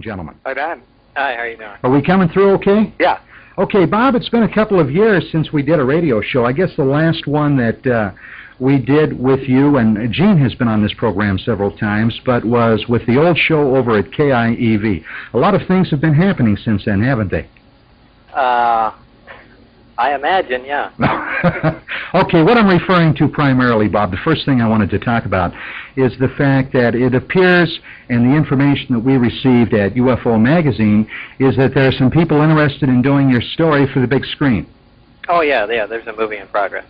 Gentlemen. Hi, Don. Hi, how are you doing? Are we coming through okay? Yeah. Okay, Bob, it's been a couple of years since we did a radio show. I guess the last one that we did with you, and Gene has been on this program several times, but was with the old show over at KIEV. A lot of things have been happening since then, haven't they? I imagine, yeah. Okay, what I'm referring to primarily, Bob, the first thing I wanted to talk about is the fact that it appears, and the information that we received at UFO Magazine, is that there are some people interested in doing your story for the big screen. Oh, yeah, there's a movie in progress.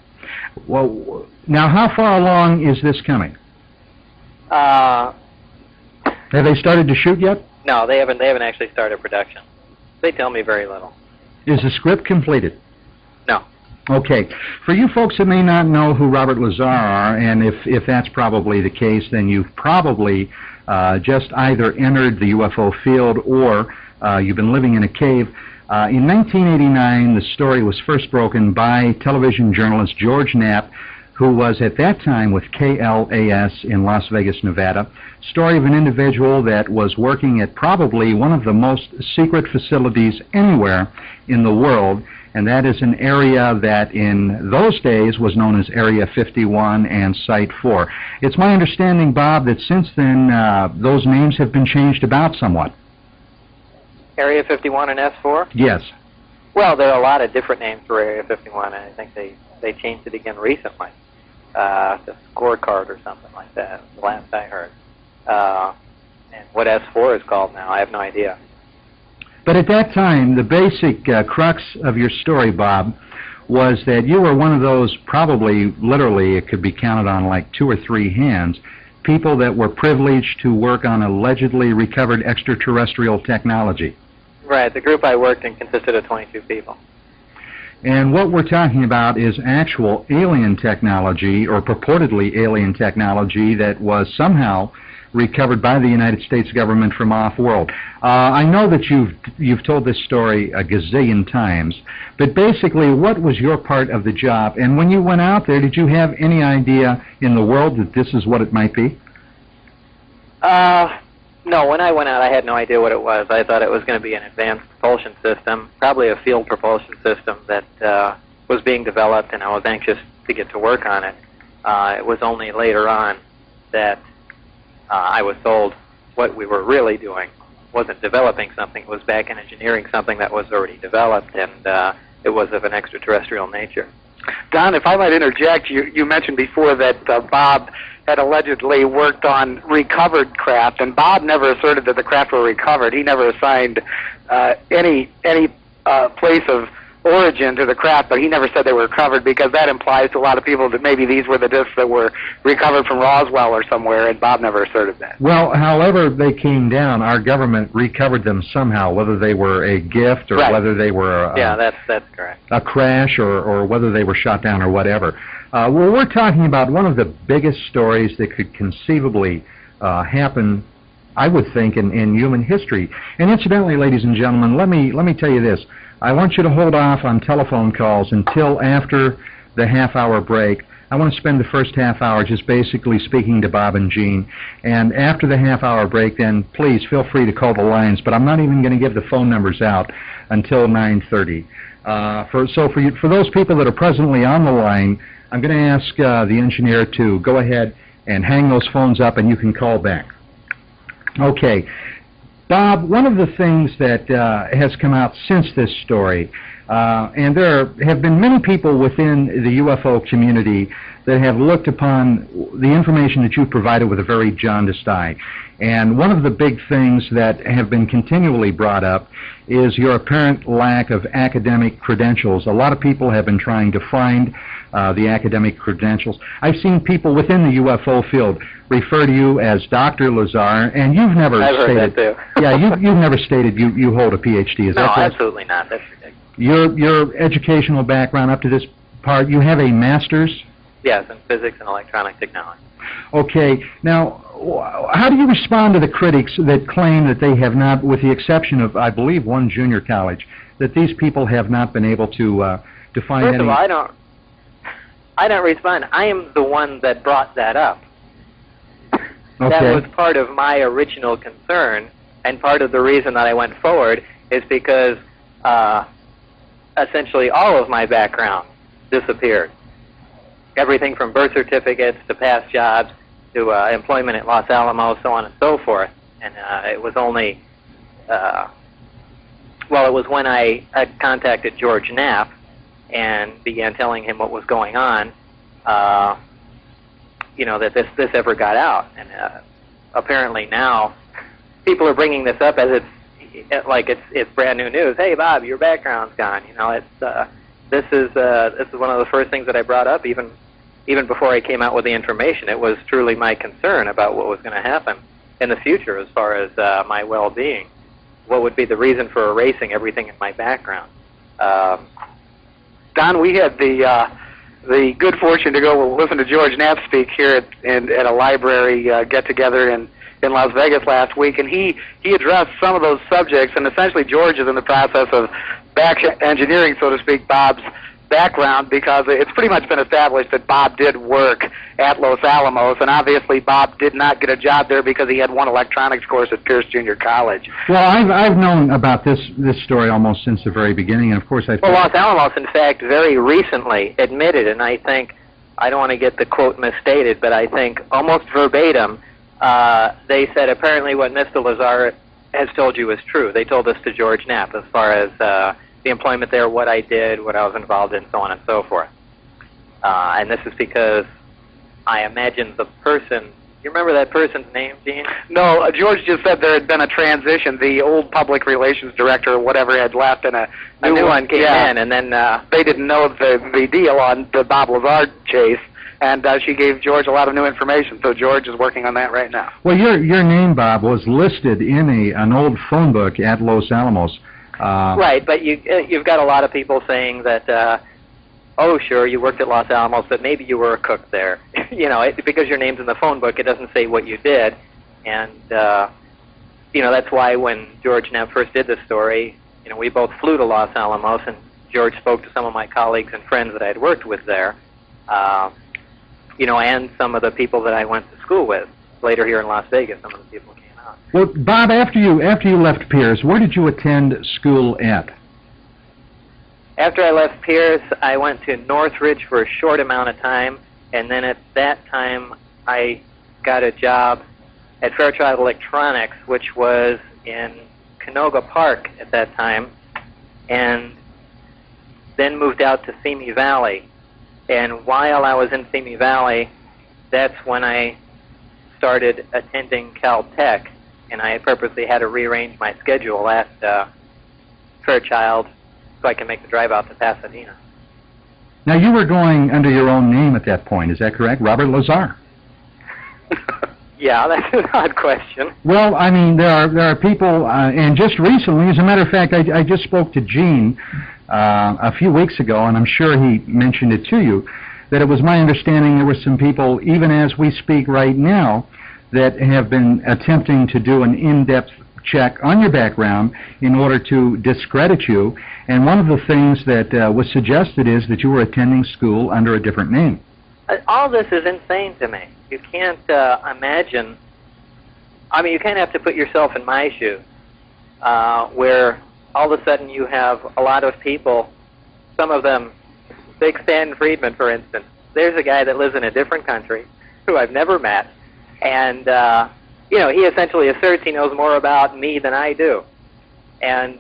Well, now how far along is this coming? Have they started to shoot yet? No, they haven't actually started production. They tell me very little. Is the script completed? No. Okay. For you folks that may not know who Robert Lazar are, and if that's probably the case, then you've probably just either entered the UFO field or you've been living in a cave. In 1989, the story was first broken by television journalist George Knapp, who was at that time with KLAS in Las Vegas, Nevada. Story of an individual that was working at probably one of the most secret facilities anywhere in the world, and that is an area that in those days was known as Area 51 and Site 4. It's my understanding, Bob, that since then those names have been changed about somewhat. Area 51 and S4? Yes. Well, there are a lot of different names for Area 51, and I think they changed it again recently. The scorecard or something like that, the last I heard. And what S4 is called now, I have no idea. But at that time, the basic crux of your story, Bob, was that you were one of those, probably literally it could be counted on like 2 or 3 hands, people that were privileged to work on allegedly recovered extraterrestrial technology. Right, the group I worked in consisted of 22 people. And what we're talking about is actual alien technology, or purportedly alien technology, that was somehow recovered by the United States government from off-world. I know that you've told this story a gazillion times, but basically, what was your part of the job? And when you went out there, did you have any idea in the world that this is what it might be? No, when I went out, I had no idea what it was. I thought it was going to be an advanced propulsion system, probably a field propulsion system that was being developed, and I was anxious to get to work on it. It was only later on that I was told what we were really doing wasn't developing something, it was back in engineering something that was already developed, and it was of an extraterrestrial nature. Don, if I might interject, you mentioned before that Bob had allegedly worked on recovered craft, and Bob never asserted that the craft were recovered. He never assigned any place of origin to the craft, but he never said they were recovered, because that implies to a lot of people that maybe these were the discs that were recovered from Roswell or somewhere, and Bob never asserted that. Well, however they came down, our government recovered them somehow, whether they were a gift or whether they were that's correct. A crash or whether they were shot down or whatever. Well, we're talking about one of the biggest stories that could conceivably happen, I would think, in human history. And incidentally, ladies and gentlemen, let me tell you this. I want you to hold off on telephone calls until after the half-hour break. I want to spend the first half hour just basically speaking to Bob and Gene. And after the half-hour break, then please feel free to call the lines. But I'm not even going to give the phone numbers out until 9:30. For those people that are presently on the line, I'm going to ask the engineer to go ahead and hang those phones up, and you can call back. Okay. Bob, one of the things that has come out since this story, and there have been many people within the UFO community that have looked upon the information that you provided with a very jaundiced eye. And one of the big things that have been continually brought up is your apparent lack of academic credentials. A lot of people have been trying to find the academic credentials. I've seen people within the UFO field refer to you as Dr. Lazar, and you've never stated... I've heard that too. Yeah, you've never stated you hold a PhD, is that correct? No, absolutely not. That's ridiculous. Your educational background up to this part, you have a master's? Yes, in physics and electronic technology. Okay. Now, how do you respond to the critics that claim that they have not, with the exception of, I believe, one junior college, that these people have not been able to find any... First of all, I don't respond. I am the one that brought that up. Okay. That was part of my original concern, And part of the reason that I went forward is because essentially all of my background disappeared. Everything from birth certificates to past jobs to employment at Los Alamos, so on and so forth. And it was only, it was when I had contacted George Knapp and began telling him what was going on, that this ever got out. And apparently now people are bringing this up as it's brand new news. Hey, Bob, your background's gone. This is one of the first things that I brought up even before I came out with the information. It was truly my concern about what was going to happen in the future as far as my well-being. What would be the reason for erasing everything in my background? Don, we had the good fortune to go listen to George Knapp speak here at a library get-together in Las Vegas last week, and he addressed some of those subjects, and essentially George is in the process of back engineering, so to speak, Bob's background, because it's pretty much been established that Bob did work at Los Alamos, and obviously Bob did not get a job there because he had one electronics course at Pierce Junior College. Well, I've known about this story almost since the very beginning, and of course I... Well, Los Alamos, in fact, very recently admitted, and I think, I don't want to get the quote misstated, but I think almost verbatim, they said apparently what Mr. Lazar has told you is true. They told this to George Knapp as far as the employment there, what I did, what I was involved in, so on and so forth. And this is because I imagine the person... You remember that person's name, Gene? No, George just said there had been a transition. The old public relations director or whatever had left, and a new one came in, and then... they didn't know the deal on the Bob Lazar chase, and she gave George a lot of new information, so George is working on that right now. Well, your name, Bob, was listed in an old phone book at Los Alamos. Right, but you've got a lot of people saying that, oh, sure, you worked at Los Alamos, but maybe you were a cook there. Because your name's in the phone book, it doesn't say what you did. And, that's why when George Knapp first did this story, we both flew to Los Alamos, and George spoke to some of my colleagues and friends that I had worked with there, and some of the people that I went to school with. Later here in Las Vegas, some of the people came out. Well, Bob, after you left Pierce, where did you attend school at? After I left Pierce, I went to Northridge for a short amount of time, and then at that time I got a job at Fairchild Electronics, which was in Canoga Park at that time, and then moved out to Simi Valley. And while I was in Simi Valley, that's when I started attending Caltech, and I purposely had to rearrange my schedule at Fairchild so I can make the drive out to Pasadena. Now, you were going under your own name at that point, is that correct? Robert Lazar. Yeah, that's an odd question. Well, I mean, there are people, and just recently, as a matter of fact, I just spoke to Gene a few weeks ago, and I'm sure he mentioned it to you, that it was my understanding there were some people, even as we speak right now, that have been attempting to do an in-depth check on your background in order to discredit you. And one of the things that was suggested is that you were attending school under a different name. All this is insane to me. You can't imagine. I mean, you kind of have to put yourself in my shoes, where all of a sudden you have a lot of people, some of them, Big Stan Friedman, for instance. There's a guy that lives in a different country who I've never met, and he essentially asserts he knows more about me than I do. And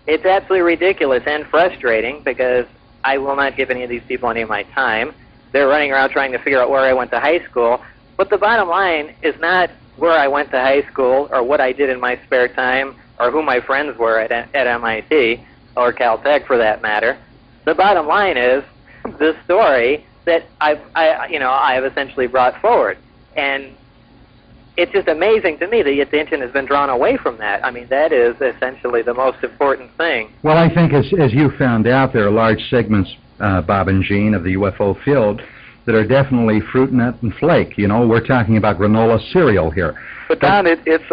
it's absolutely ridiculous and frustrating because I will not give any of these people any of my time. They're running around trying to figure out where I went to high school. But the bottom line is not where I went to high school or what I did in my spare time or who my friends were at MIT or Caltech for that matter. The bottom line is the story that I've essentially brought forward. And it's just amazing to me that the attention has been drawn away from that. I mean, that is essentially the most important thing. Well, I think as you found out, there are large segments, Bob and Gene, of the UFO field that are definitely fruit, nut, and flake. We're talking about granola cereal here. But Don, it's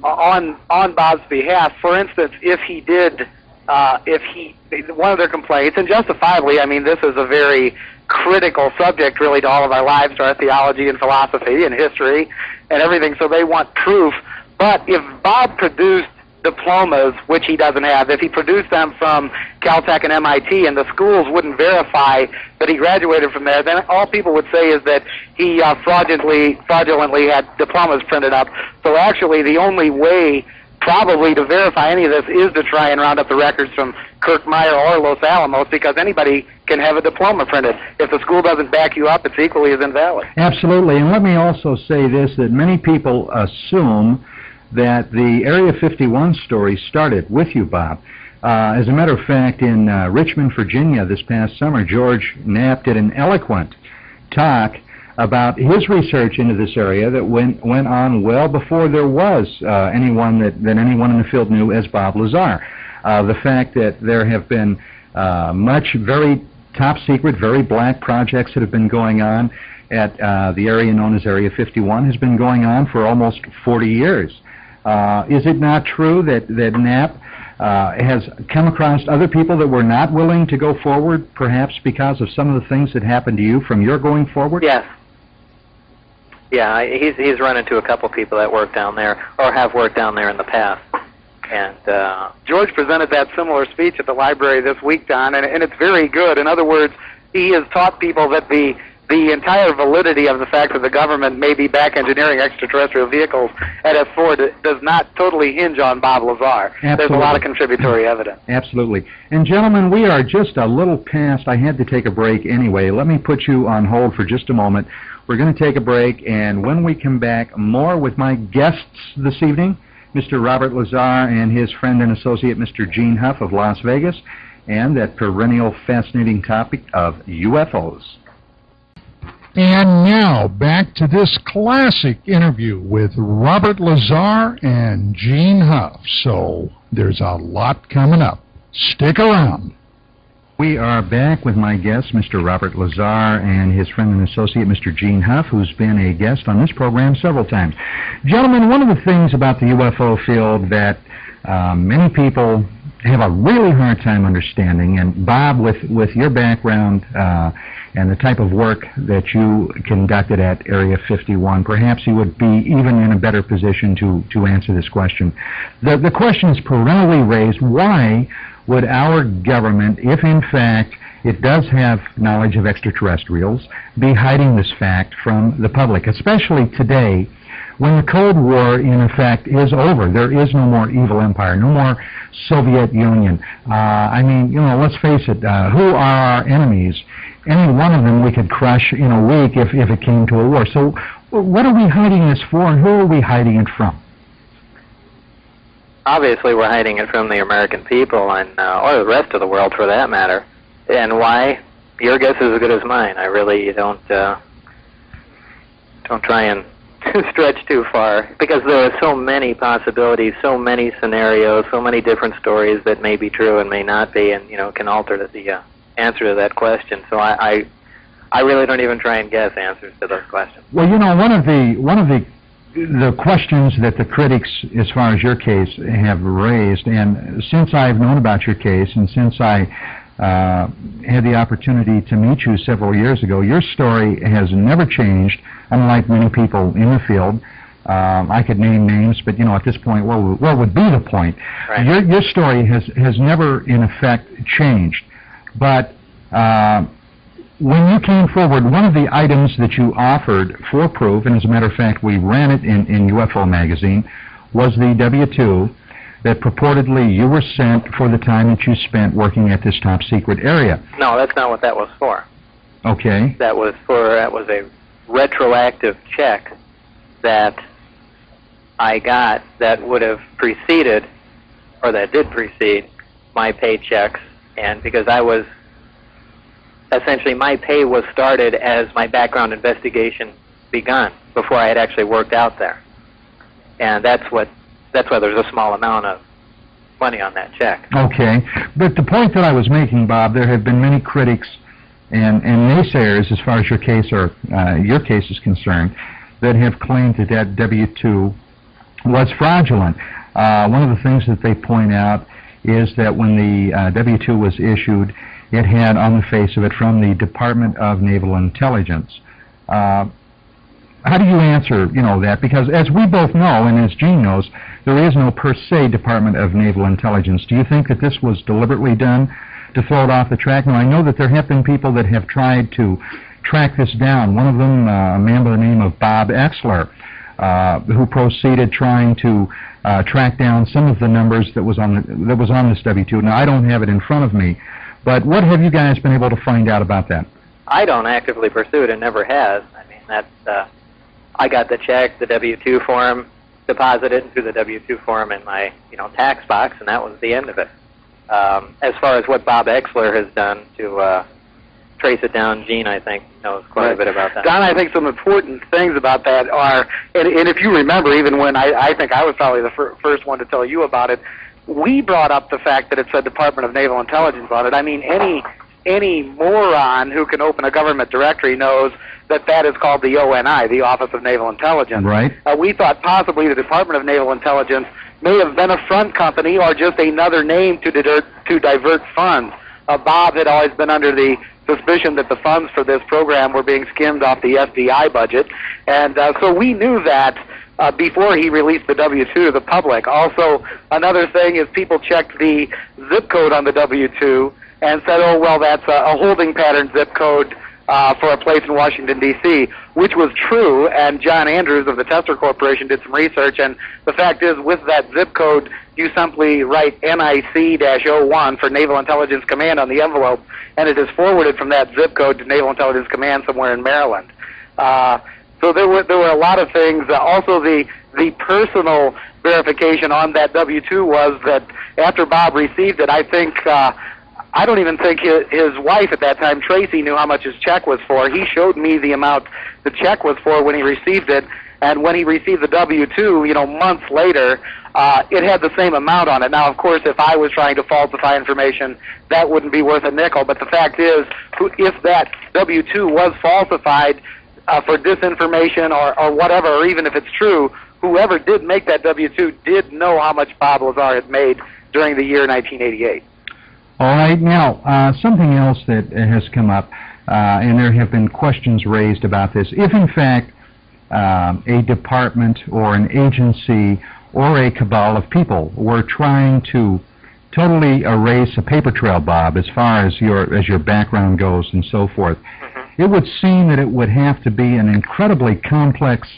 on Bob's behalf. For instance, if he did, one of their complaints, and justifiably, I mean, this is a very critical subject really to all of our lives, to our theology and philosophy and history and everything, so they want proof But if Bob produced diplomas, which he doesn't have, if he produced them from Caltech and MIT and the schools wouldn't verify that he graduated from there, then all people would say is that he fraudulently had diplomas printed up. So actually the only way probably to verify any of this is to try and round up the records from Kirk Meyer or Los Alamos, because anybody can have a diploma printed. If the school doesn't back you up, it's equally as invalid. Absolutely. And let me also say this, that many people assume that the Area 51 story started with you, Bob. As a matter of fact, in Richmond, Virginia this past summer, George Knapp did an eloquent talk about his research into this area that went on well before there was anyone that anyone in the field knew as Bob Lazar. The fact that there have been much very top secret, very black projects that have been going on at the area known as Area 51 has been going on for almost 40 years. Is it not true that Knapp has come across other people that were not willing to go forward, perhaps because of some of the things that happened to you from your going forward? Yes. Yeah, he's run into a couple people that work down there, or have worked down there in the past. And George presented that similar speech at the library this week, Don, and it's very good. In other words, he has taught people that the entire validity of the fact that the government may be back engineering extraterrestrial vehicles at S4 does not totally hinge on Bob Lazar. Absolutely. There's a lot of contributory evidence. Absolutely. And gentlemen, we are just a little past. I had to take a break anyway. Let me put you on hold for just a moment. We're going to take a break, and when we come back, more with my guests this evening, Mr. Robert Lazar and his friend and associate, Mr. Gene Huff of Las Vegas, and that perennial fascinating topic of UFOs. And now, back to this classic interview with Robert Lazar and Gene Huff. So, there's a lot coming up. Stick around. We are back with my guest, Mr. Robert Lazar, and his friend and associate, Mr. Gene Huff, who's been a guest on this program several times. Gentlemen, one of the things about the UFO field that many people have a really hard time understanding, and Bob, with your background and the type of work that you conducted at Area 51, perhaps you would be even in a better position to answer this question. The question is perennially raised: why would our government, if in fact it does have knowledge of extraterrestrials, be hiding this fact from the public, especially today when the Cold War, in effect, is over? There is no more evil empire, no more Soviet Union. I mean, you know, let's face it, who are our enemies? Any one of them we could crush in a week if it came to a war. So what are we hiding this for, and who are we hiding it from? obviously we're hiding it from the American people, and or the rest of the world for that matter. And why? Your guess is as good as mine. I really don't try and stretch too far, because there are so many possibilities, so many scenarios, so many different stories that may be true and may not be, and can alter the answer to that question. So I really don't even try and guess answers to those questions. Well, one of the questions that the critics, as far as your case, have raised, and since I've known about your case, and since I had the opportunity to meet you several years ago, your story has never changed, unlike many people in the field. I could name names, but at this point, what would be the point? Right. Your story has never, in effect, changed. But when you came forward, one of the items that you offered for proof, and as a matter of fact, we ran it in UFO magazine, was the W-2 that purportedly you were sent for the time that you spent working at this top secret area. No, that's not what that was for. Okay. That was a retroactive check that I got that would have preceded, or that did precede, my paychecks, and because I was essentially, my pay was started as my background investigation begun, before I had actually worked out there. And that's why there's a small amount of money on that check. Okay. But the point that I was making, Bob, there have been many critics and naysayers, as far as your case is concerned, that have claimed that that W-2 was fraudulent. One of the things that they point out is that when the W-2 was issued, it had on the face of it from the Department of Naval Intelligence. How do you answer, that? Because as we both know, and as Gene knows, there is no per se Department of Naval Intelligence. Do you think that this was deliberately done to throw it off the track? Now, I know that there have been people that have tried to track this down. One of them, a man by the name of Bob Exler, who proceeded trying to track down some of the numbers that was on this W-2. Now, I don't have it in front of me, but what have you guys been able to find out about that? I don't actively pursue it and never has. I mean, that's I got the check, the W-2 form, deposited into the W-2 form in my tax box, and that was the end of it. As far as what Bob Exler has done to trace it down, Gene, I think, knows quite a bit about that. Don, I think some important things about that are, and if you remember, even when I think I was probably the first one to tell you about it, we brought up the fact that it said Department of Naval Intelligence on it. I mean, any moron who can open a government directory knows that is called the ONI, the Office of Naval Intelligence. Right. We thought possibly the Department of Naval Intelligence may have been a front company or just another name to divert funds. Bob had always been under the suspicion that the funds for this program were being skimmed off the FBI budget, and so we knew that before he released the W-2 to the public. Also, another thing is people checked the zip code on the W-2 and said, oh, well, that's a holding pattern zip code for a place in Washington, D.C., which was true, and John Andrews of the Tester Corporation did some research, and the fact is, with that zip code, you simply write NIC-01 for Naval Intelligence Command on the envelope, and it is forwarded from that zip code to Naval Intelligence Command somewhere in Maryland. So there were a lot of things. Also, the personal verification on that W-2 was that after Bob received it, I don't even think his wife at that time, Tracy, knew how much his check was for. He showed me the amount the check was for when he received it, and when he received the W-2, months later, it had the same amount on it. Now, of course, if I was trying to falsify information, that wouldn't be worth a nickel, but the fact is, if that W-2 was falsified for disinformation or whatever, or even if it's true, whoever did make that W-2 did know how much Bob Lazar had made during the year 1988. All right. Now, something else that has come up, and there have been questions raised about this. If, in fact, a department or an agency or a cabal of people were trying to totally erase a paper trail, Bob, as far as your background goes and so forth, it would seem that it would have to be an incredibly complex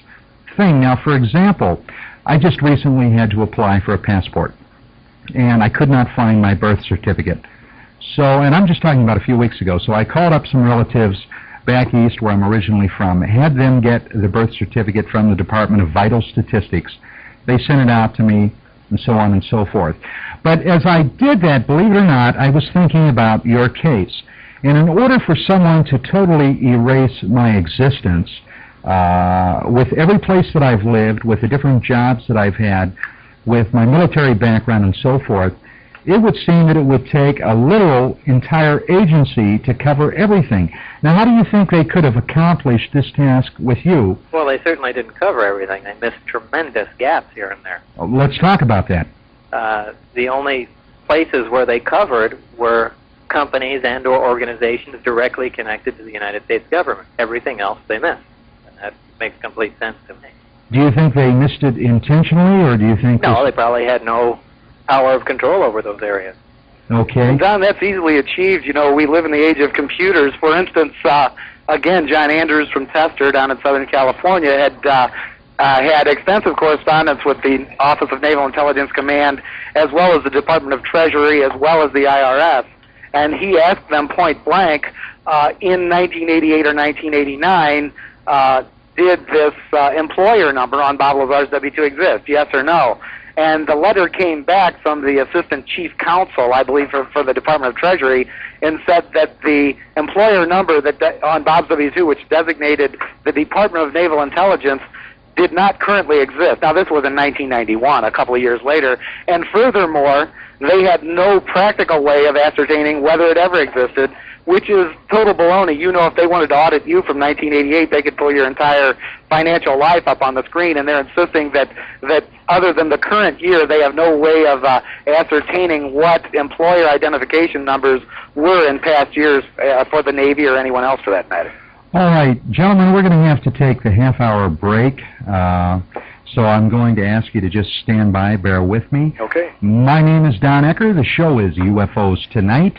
thing. Now, for example, I just recently had to apply for a passport, and I could not find my birth certificate. So, and I'm just talking about a few weeks ago, so I called up some relatives back east where I'm originally from, had them get the birth certificate from the Department of Vital Statistics. They sent it out to me, and so on and so forth. But as I did that, believe it or not, I was thinking about your case. And in order for someone to totally erase my existence, with every place that I've lived, with the different jobs that I've had, with my military background and so forth, it would seem that it would take a literal entire agency to cover everything. Now, how do you think they could have accomplished this task with you? Well, they certainly didn't cover everything. They missed tremendous gaps here and there. Let's talk about that. The only places where they covered were companies and or organizations directly connected to the United States government. Everything else they missed. And that makes complete sense to me. Do you think they missed it intentionally, or do you think... No, they probably had no power of control over those areas. Okay. And Don, that's easily achieved. We live in the age of computers. For instance, again, John Andrews from Tester down in Southern California had extensive correspondence with the Office of Naval Intelligence Command, as well as the Department of Treasury, as well as the IRS. And he asked them point blank, in 1988 or 1989, did this employer number on Bob Lazar's W-2 exist, yes or no? And the letter came back from the Assistant Chief Counsel, I believe, for the Department of Treasury, and said that the employer number on Bob's W-2, which designated the Department of Naval Intelligence, did not currently exist. Now, this was in 1991, a couple of years later. And furthermore, they had no practical way of ascertaining whether it ever existed, which is total baloney. If they wanted to audit you from 1988, they could pull your entire financial life up on the screen, and they're insisting that other than the current year, they have no way of ascertaining what employer identification numbers were in past years for the Navy or anyone else for that matter. All right, gentlemen, we're going to have to take the half-hour break, so I'm going to ask you to just stand by, bear with me. Okay. My name is Don Ecker. The show is UFOs Tonight.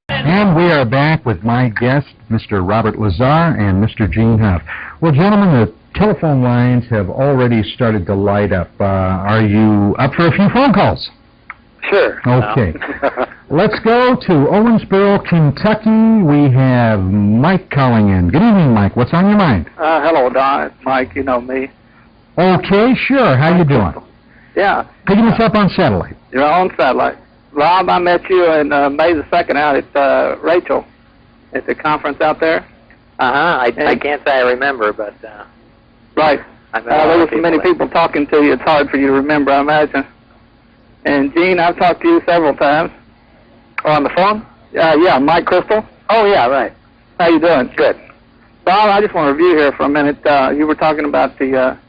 And we are back with my guest, Mr. Robert Lazar and Mr. Gene Huff. Well, gentlemen, the telephone lines have already started to light up. Are you up for a few phone calls? Sure. Okay. Let's go to Owensboro, Kentucky. We have Mike calling in. Good evening, Mike. What's on your mind? Hello, Don. It's Mike. You know me. Okay, sure. How you doing? Yeah. Picking us up on satellite. You're on satellite. Rob, I met you on May the 2nd out at Rachel at the conference out there. I can't say I remember, but... Right. There were so many people talking to you, it's hard for you to remember, I imagine. And, Gene, I've talked to you several times. Oh, on the phone? Yeah, Mike Crystal. Oh, yeah, right. How you doing? Good. Bob, I just want to review here for a minute. You were talking about the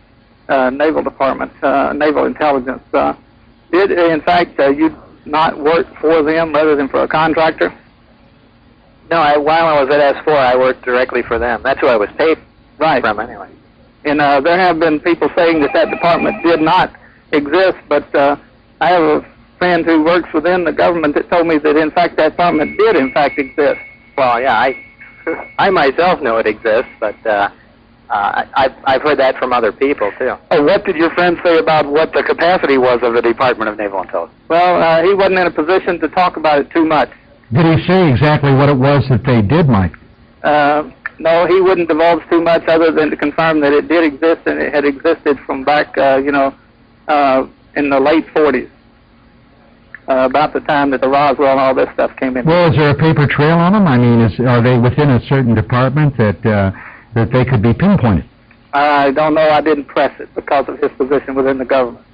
Naval Department, Naval Intelligence. Did, in fact, you not work for them rather than for a contractor? No, while I was at S4, I worked directly for them. That's who I was paid from anyway. And there have been people saying that that department did not exist, but I have a friend who works within the government that told me that, in fact, that department did, in fact, exist. Well, yeah, I myself know it exists, but I've heard that from other people, too. Oh, what did your friend say about what the capacity was of the Department of Naval Intelligence? Well, he wasn't in a position to talk about it too much. Did he say exactly what it was that they did, Mike? No, he wouldn't divulge too much other than to confirm that it did exist, and it had existed from back, in the late 40s, about the time that the Roswell and all this stuff came in. Well, is there a paper trail on them? I mean, are they within a certain department that they could be pinpointed? I don't know. I didn't press it because of his position within the government.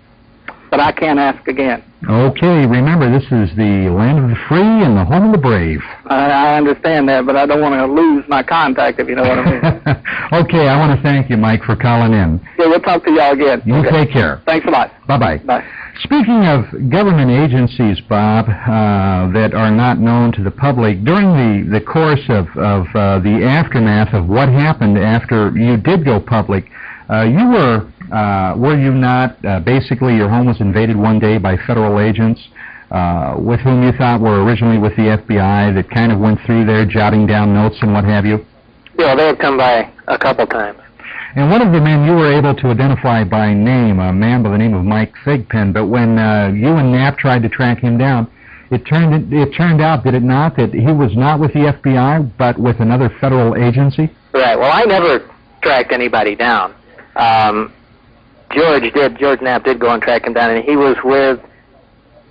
But I can't ask again. Okay, remember, this is the land of the free and the home of the brave. I understand that, but I don't want to lose my contact, if you know what I mean. Okay, I want to thank you, Mike, for calling in. Yeah, we'll talk to y'all again. You take care. Thanks a lot. Bye-bye. Bye. Speaking of government agencies, Bob, that are not known to the public, during the course of the aftermath of what happened after you did go public, you were you not, basically your home was invaded one day by federal agents with whom you thought were originally with the FBI that kind of went through there jotting down notes and what have you? Yeah, they have come by a couple times. And one of the men you were able to identify by name, a man by the name of Mike Thigpen, but when you and Knapp tried to track him down, it turned out, did it not, that he was not with the FBI, but with another federal agency? Right. Well, I never tracked anybody down. George Knapp did go and track him down, and he was with...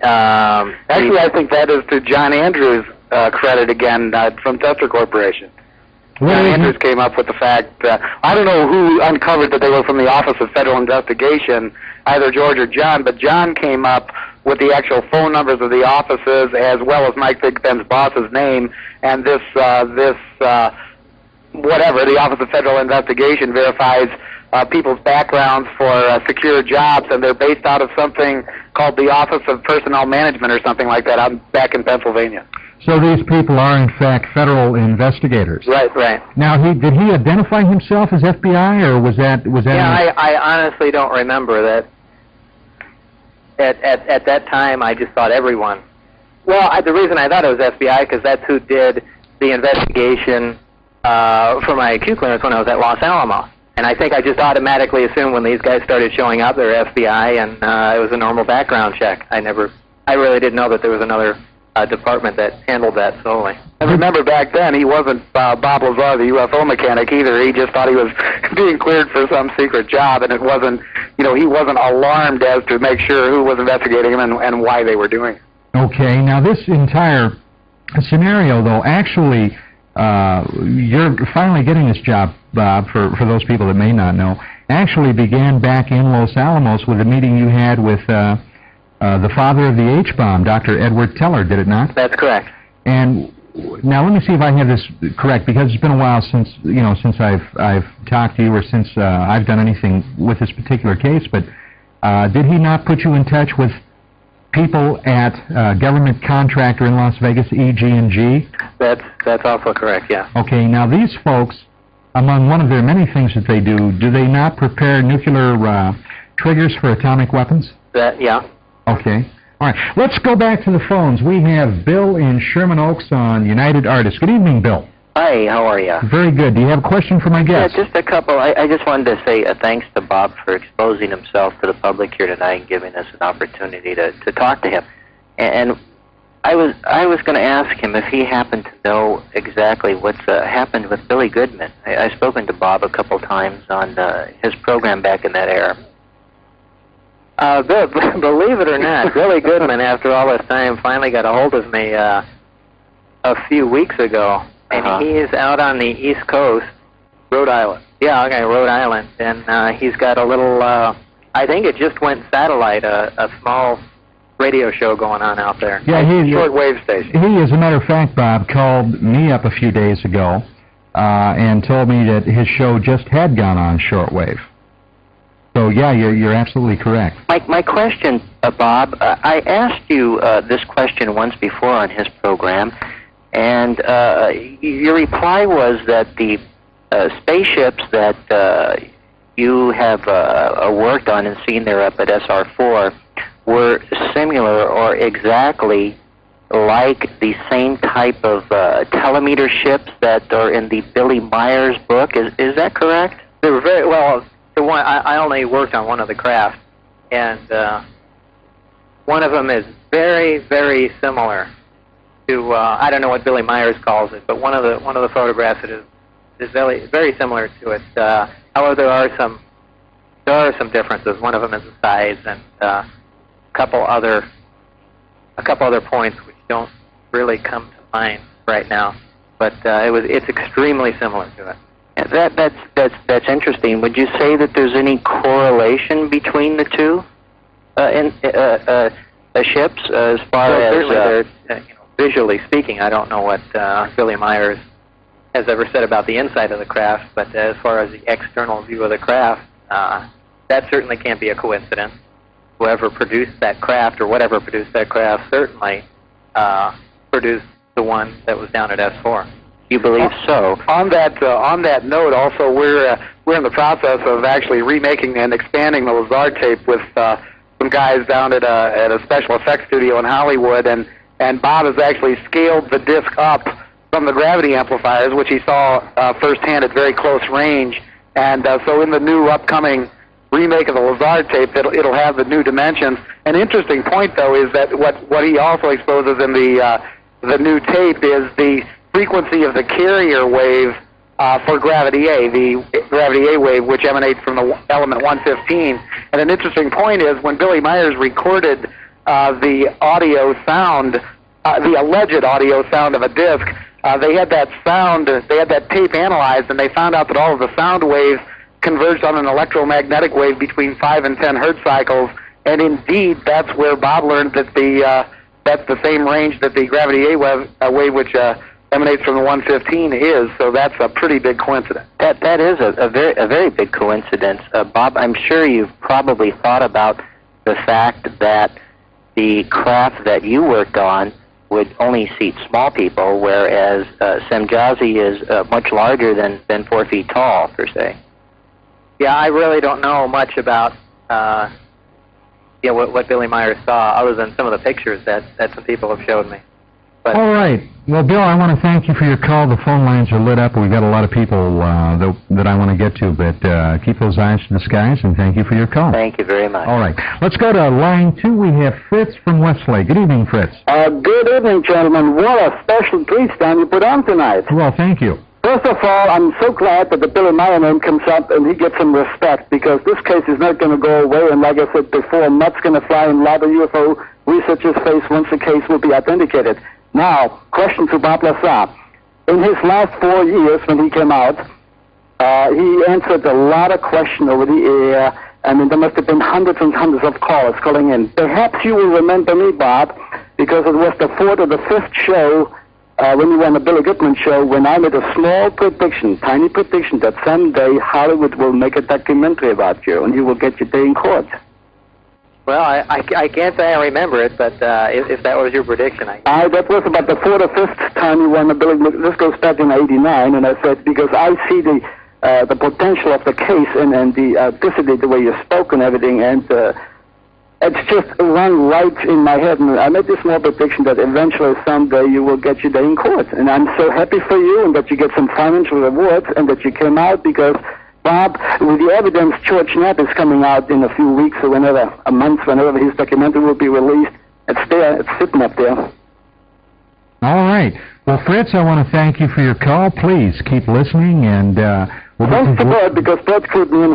Actually, I think that is to John Andrews' credit again from Tester Corporation. John Andrews came up with the fact, I don't know who uncovered that they were from the Office of Federal Investigation, either George or John, but John came up with the actual phone numbers of the offices as well as Mike Thigpen's boss's name, and whatever, the Office of Federal Investigation verifies people's backgrounds for secure jobs, and they're based out of something called the Office of Personnel Management or something like that back in Pennsylvania. So these people are, in fact, federal investigators. Right. Now, did he identify himself as FBI, or was that? Yeah, I honestly don't remember that. At that time, I just thought everyone. Well, the reason I thought it was FBI because that's who did the investigation for my Q clearance when I was at Los Alamos. And I think I just automatically assumed when these guys started showing up, they're FBI, and it was a normal background check. I really didn't know that there was another department that handled that solely. And remember, back then, he wasn't Bob Lazar, the UFO mechanic, either. He just thought he was being cleared for some secret job, and it wasn't, he wasn't alarmed as to make sure who was investigating him and why they were doing it. Okay, now this entire scenario, though, actually, you're finally getting this job, Bob, for those people that may not know, actually began back in Los Alamos with a meeting you had with the father of the H-bomb, Dr. Edward Teller, did it not? That's correct. And now let me see if I have this correct, because it's been a while since I've talked to you or since I've done anything with this particular case. But did he not put you in touch with people at government contractor in Las Vegas, EG&G? That's also correct, yeah. Okay, now these folks, among one of their many things that they do they not prepare nuclear triggers for atomic weapons? Yeah. Okay. All right. Let's go back to the phones. We have Bill in Sherman Oaks on United Artists. Good evening, Bill. Hi, how are you? Very good. Do you have a question for my guest? Yeah, just a couple. I just wanted to say thanks to Bob for exposing himself to the public here tonight and giving us an opportunity to talk to him. And I was going to ask him if he happened to know exactly what's happened with Billy Goodman. I've spoken to Bob a couple times on his program back in that era. Believe it or not, Billy Goodman, after all this time, finally got a hold of me a few weeks ago. And he's out on the East Coast. Rhode Island. Yeah, okay, Rhode Island. And he's got a little, I think it just went satellite, a small radio show going on out there. Yeah, shortwave station. He, as a matter of fact, Bob, called me up a few days ago and told me that his show just had gone on shortwave. So, yeah, you're absolutely correct. My question, Bob, I asked you this question once before on his program, and your reply was that the spaceships that you have worked on and seen there up at SR4 were similar or exactly like the same type of telemeter ships that are in the Billy Myers book. Is that correct? They were very, well, the one, I only worked on one of the craft, and one of them is very, very similar to, I don't know what Billy Myers calls it, but one of the photographs is very, very similar to it. However, there are some differences. One of them is the size, and a couple other points which don't really come to mind right now. But it's extremely similar to it. Yeah, that's interesting. Would you say that there's any correlation between the two ships as far as certainly visually speaking? I don't know what Billy Myers has ever said about the inside of the craft, but as far as the external view of the craft, that certainly can't be a coincidence. Whoever produced that craft, or whatever produced that craft, certainly produced the one that was down at S4. You believe so? On that note, also we're in the process of actually remaking and expanding the Lazar tape with some guys down at a special effects studio in Hollywood, and Bob has actually scaled the disc up from the gravity amplifiers, which he saw firsthand at very close range, and so in the new upcoming remake of the Lazar tape, it'll have the new dimensions. An interesting point, though, is that what he also exposes in the new tape is the frequency of the carrier wave for gravity A, the gravity A wave, which emanates from the element 115. And an interesting point is when Billy Myers recorded the audio sound, the alleged audio sound of a disc, they had that tape analyzed, and they found out that all of the sound waves converged on an electromagnetic wave between 5 and 10 hertz cycles, and indeed that's where Bob learned that that's the same range that the gravity A wave which emanates from the 115 is. So that's a pretty big coincidence. That is a very big coincidence, Bob. I'm sure you've probably thought about the fact that the craft that you worked on would only seat small people, whereas Semjazi is much larger than 4 feet tall, per se. Yeah, I really don't know much about what Billy Myers saw, other than some of the pictures that some people have showed me. But all right. Well, Bill, I want to thank you for your call. The phone lines are lit up. We've got a lot of people that I want to get to, but keep those eyes to the skies, and thank you for your call. Thank you very much. All right. Let's go to line 2. We have Fritz from Westlake. Good evening, Fritz. Good evening, gentlemen. What a special treat stand you put on tonight. Well, thank you. First of all, I'm so glad that the Billy Meyer name comes up and he gets some respect, because this case is not going to go away, and like I said before, nuts going to fly in a lot of UFO researchers' face once the case will be authenticated. Now, question to Bob Lazar. In his last 4 years when he came out, he answered a lot of questions over the air. I mean, there must have been hundreds and hundreds of callers calling in. Perhaps you will remember me, Bob, because it was the 4th or the 5th show when you were on the Billy Goodman show, when I made a small prediction, tiny prediction, that someday Hollywood will make a documentary about you and you will get your day in court. Well, I can't say I remember it, but if that was your prediction, that was about the 4th or 5th time you won the Billy. This goes back in '89, and I said because I see the potential of the case and the authenticity, the way you spoke and everything, and it's just run right in my head. And I made this small prediction that eventually someday you will get your day in court, and I'm so happy for you, and that you get some financial rewards, and that you came out because. Bob, with the evidence, George Knapp is coming out in a few weeks or whenever, a month, whenever his documentary will be released. It's there, it's sitting up there. All right. Well, Fritz, I want to thank you for your call. Please keep listening, and we'll thanks to Bud, because Bud clued me in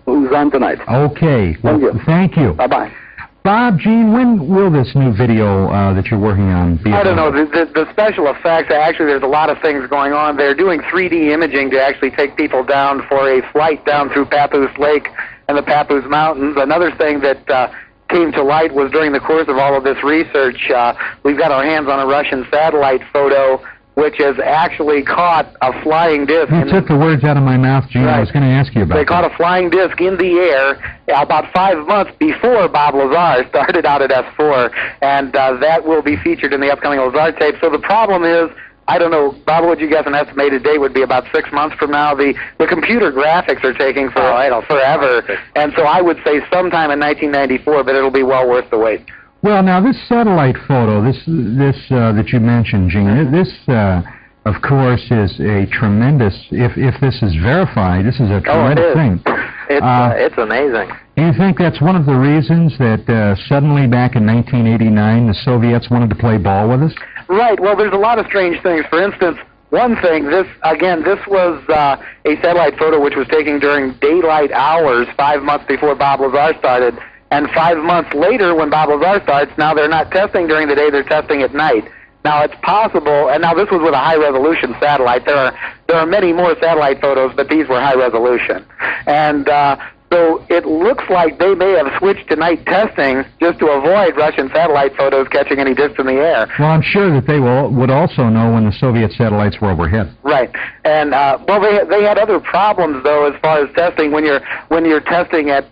who's on tonight. Okay. Well, thank you. Bye-bye. Bob, Gene, when will this new video that you're working on be? I don't know. The special effects, actually, there's a lot of things going on. They're doing 3D imaging to actually take people down for a flight down through Papoose Lake and the Papoose Mountains. Another thing that came to light was during the course of all of this research, we've got our hands on a Russian satellite photo which has actually caught a flying disc. You took the words out of my mouth, Gene. Right. I was going to ask you about They caught a flying disc in the air about 5 months before Bob Lazar started out at S4, and that will be featured in the upcoming Lazar tape. So the problem is, I don't know, Bob, would you guess an estimated date would be about 6 months from now? The computer graphics are taking forever, and so I would say sometime in 1994, but it'll be well worth the wait. Well, now this satellite photo, this that you mentioned, Gene, this of course is a tremendous. If this is verified, this is a tremendous thing. It's amazing. Do you think that's one of the reasons that suddenly back in 1989 the Soviets wanted to play ball with us? Right. Well, there's a lot of strange things. For instance, one thing. This was a satellite photo which was taken during daylight hours 5 months before Bob Lazar started. And 5 months later, when Bob Lazar starts, now they're not testing during the day, they're testing at night. Now, it's possible, and now this was with a high-resolution satellite. There are many more satellite photos, but these were high-resolution. And so it looks like they may have switched to night testing just to avoid Russian satellite photos catching any discs in the air. Well, I'm sure that they would also know when the Soviet satellites were overhead. Right. And, well, they had other problems, though, as far as testing. When you're testing at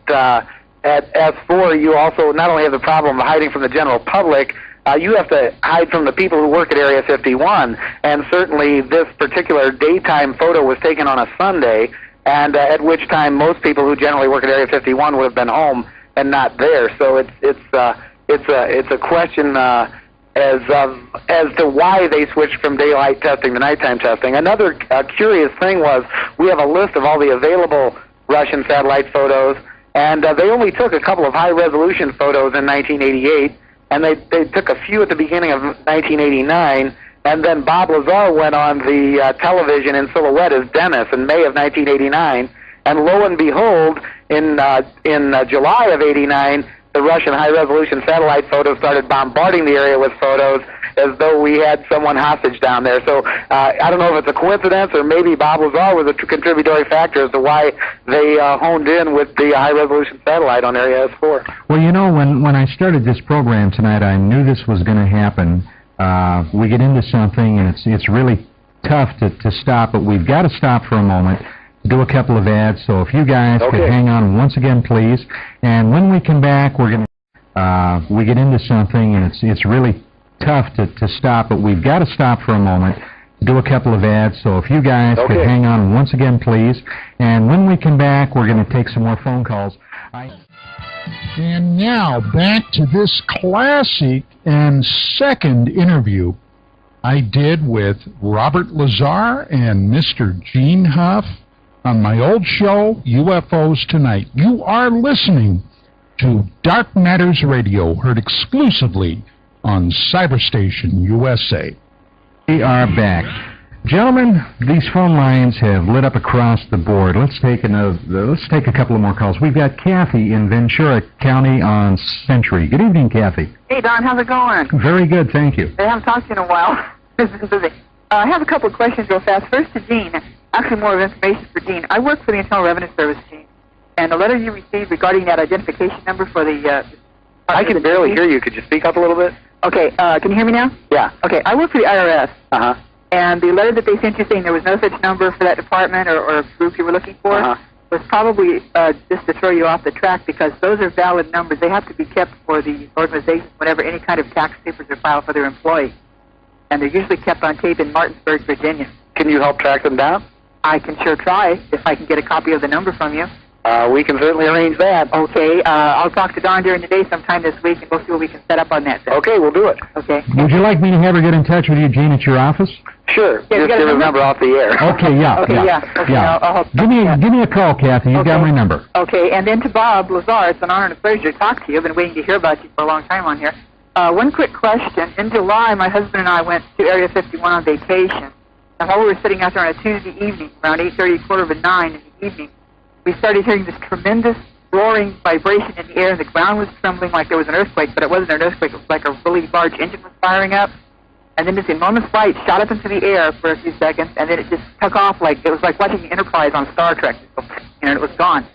S4, you also not only have the problem of hiding from the general public, you have to hide from the people who work at Area 51, and certainly this particular daytime photo was taken on a Sunday, and at which time most people who generally work at Area 51 would have been home and not there. So it's a question as to why they switched from daylight testing to nighttime testing. Another curious thing was we have a list of all the available Russian satellite photos, and they only took a couple of high-resolution photos in 1988, and they took a few at the beginning of 1989, and then Bob Lazar went on the television in silhouette as Dennis in May of 1989, and lo and behold, in July of '89, the Russian high-resolution satellite photos started bombarding the area with photos as though we had someone hostage down there. So I don't know if it's a coincidence or maybe Bob Lazar was a contributory factor as to why they honed in with the high-resolution satellite on Area S4. Well, you know, when I started this program tonight, I knew this was going to happen. We get into something, and it's really tough to stop, but we've got to stop for a moment to do a couple of ads. So if you guys could hang on once again, please. And when we come back, we're going to we get into something, and it's really tough to stop, but we've got to stop for a moment to do a couple of ads. So if you guys could hang on once again, please. And when we come back, we're going to take some more phone calls. And now back to this classic and second interview I did with Robert Lazar and Mr. Gene Huff on my old show, UFOs Tonight. You are listening to Dark Matters Radio, heard exclusively on Cyberstation USA. We are back. Gentlemen, these phone lines have lit up across the board. Let's take a couple of more calls. We've got Kathy in Ventura County on Century. Good evening, Kathy. Hey, Don, how's it going? Very good, thank you. I haven't talked to you in a while. It's been busy. I have a couple of questions real fast. First to Gene. Actually, more of information for Gene. I work for the Internal Revenue Service, Gene, and the letter you received regarding that identification number for the... I can barely hear you. Could you speak up a little bit? Okay, can you hear me now? Yeah. Okay, I work for the IRS. Uh-huh. And the letter that they sent you saying there was no such number for that department or group you were looking for, was probably just to throw you off the track, because those are valid numbers. They have to be kept for the organization whenever any kind of tax papers are filed for their employees. And they're usually kept on tape in Martinsburg, Virginia. Can you help track them down? I can sure try, if I can get a copy of the number from you. We can certainly arrange that. Okay, I'll talk to Dawn during the day sometime this week, and we'll see what we can set up on that. Okay, we'll do it. Okay. Would you like me to have her get in touch with you, Gene, at your office? Sure. Yeah, just give a number off the air. Okay, yeah. Okay, yeah. Okay, I'll Give me a call, Kathy. You've got my number. Okay, and then to Bob Lazar, it's an honor and a pleasure to talk to you. I've been waiting to hear about you for a long time on here. One quick question. In July, my husband and I went to Area 51 on vacation. And while we were sitting out there on a Tuesday evening, around 8:30, quarter of 9 in the evening, we started hearing this tremendous roaring vibration in the air, and the ground was trembling like there was an earthquake, but it wasn't an earthquake. It was like a really large engine was firing up. And then this enormous light shot up into the air for a few seconds, and then it just took off like it was like watching the Enterprise on Star Trek, and it was gone.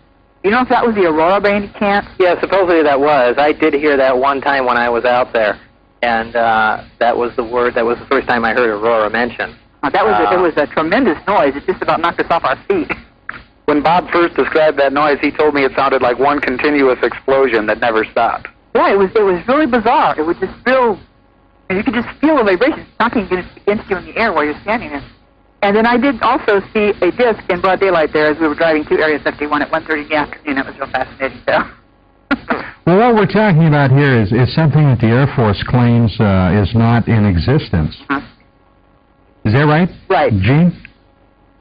You know if that was the aurora by any chance? Yeah, supposedly that was. I did hear that one time when I was out there, and that was the first time I heard aurora mentioned. It was a tremendous noise. It just about knocked us off our feet. When Bob first described that noise, he told me it sounded like one continuous explosion that never stopped. Yeah, it was really bizarre. It was just real. You could just feel the vibrations knocking against you in the air while you're standing there. And then I did also see a disc in broad daylight there as we were driving to Area 51 at 1:30 in the afternoon. It was real fascinating, so. Well, what we're talking about here is something that the Air Force claims is not in existence. Huh? Is that right? Right. Gene?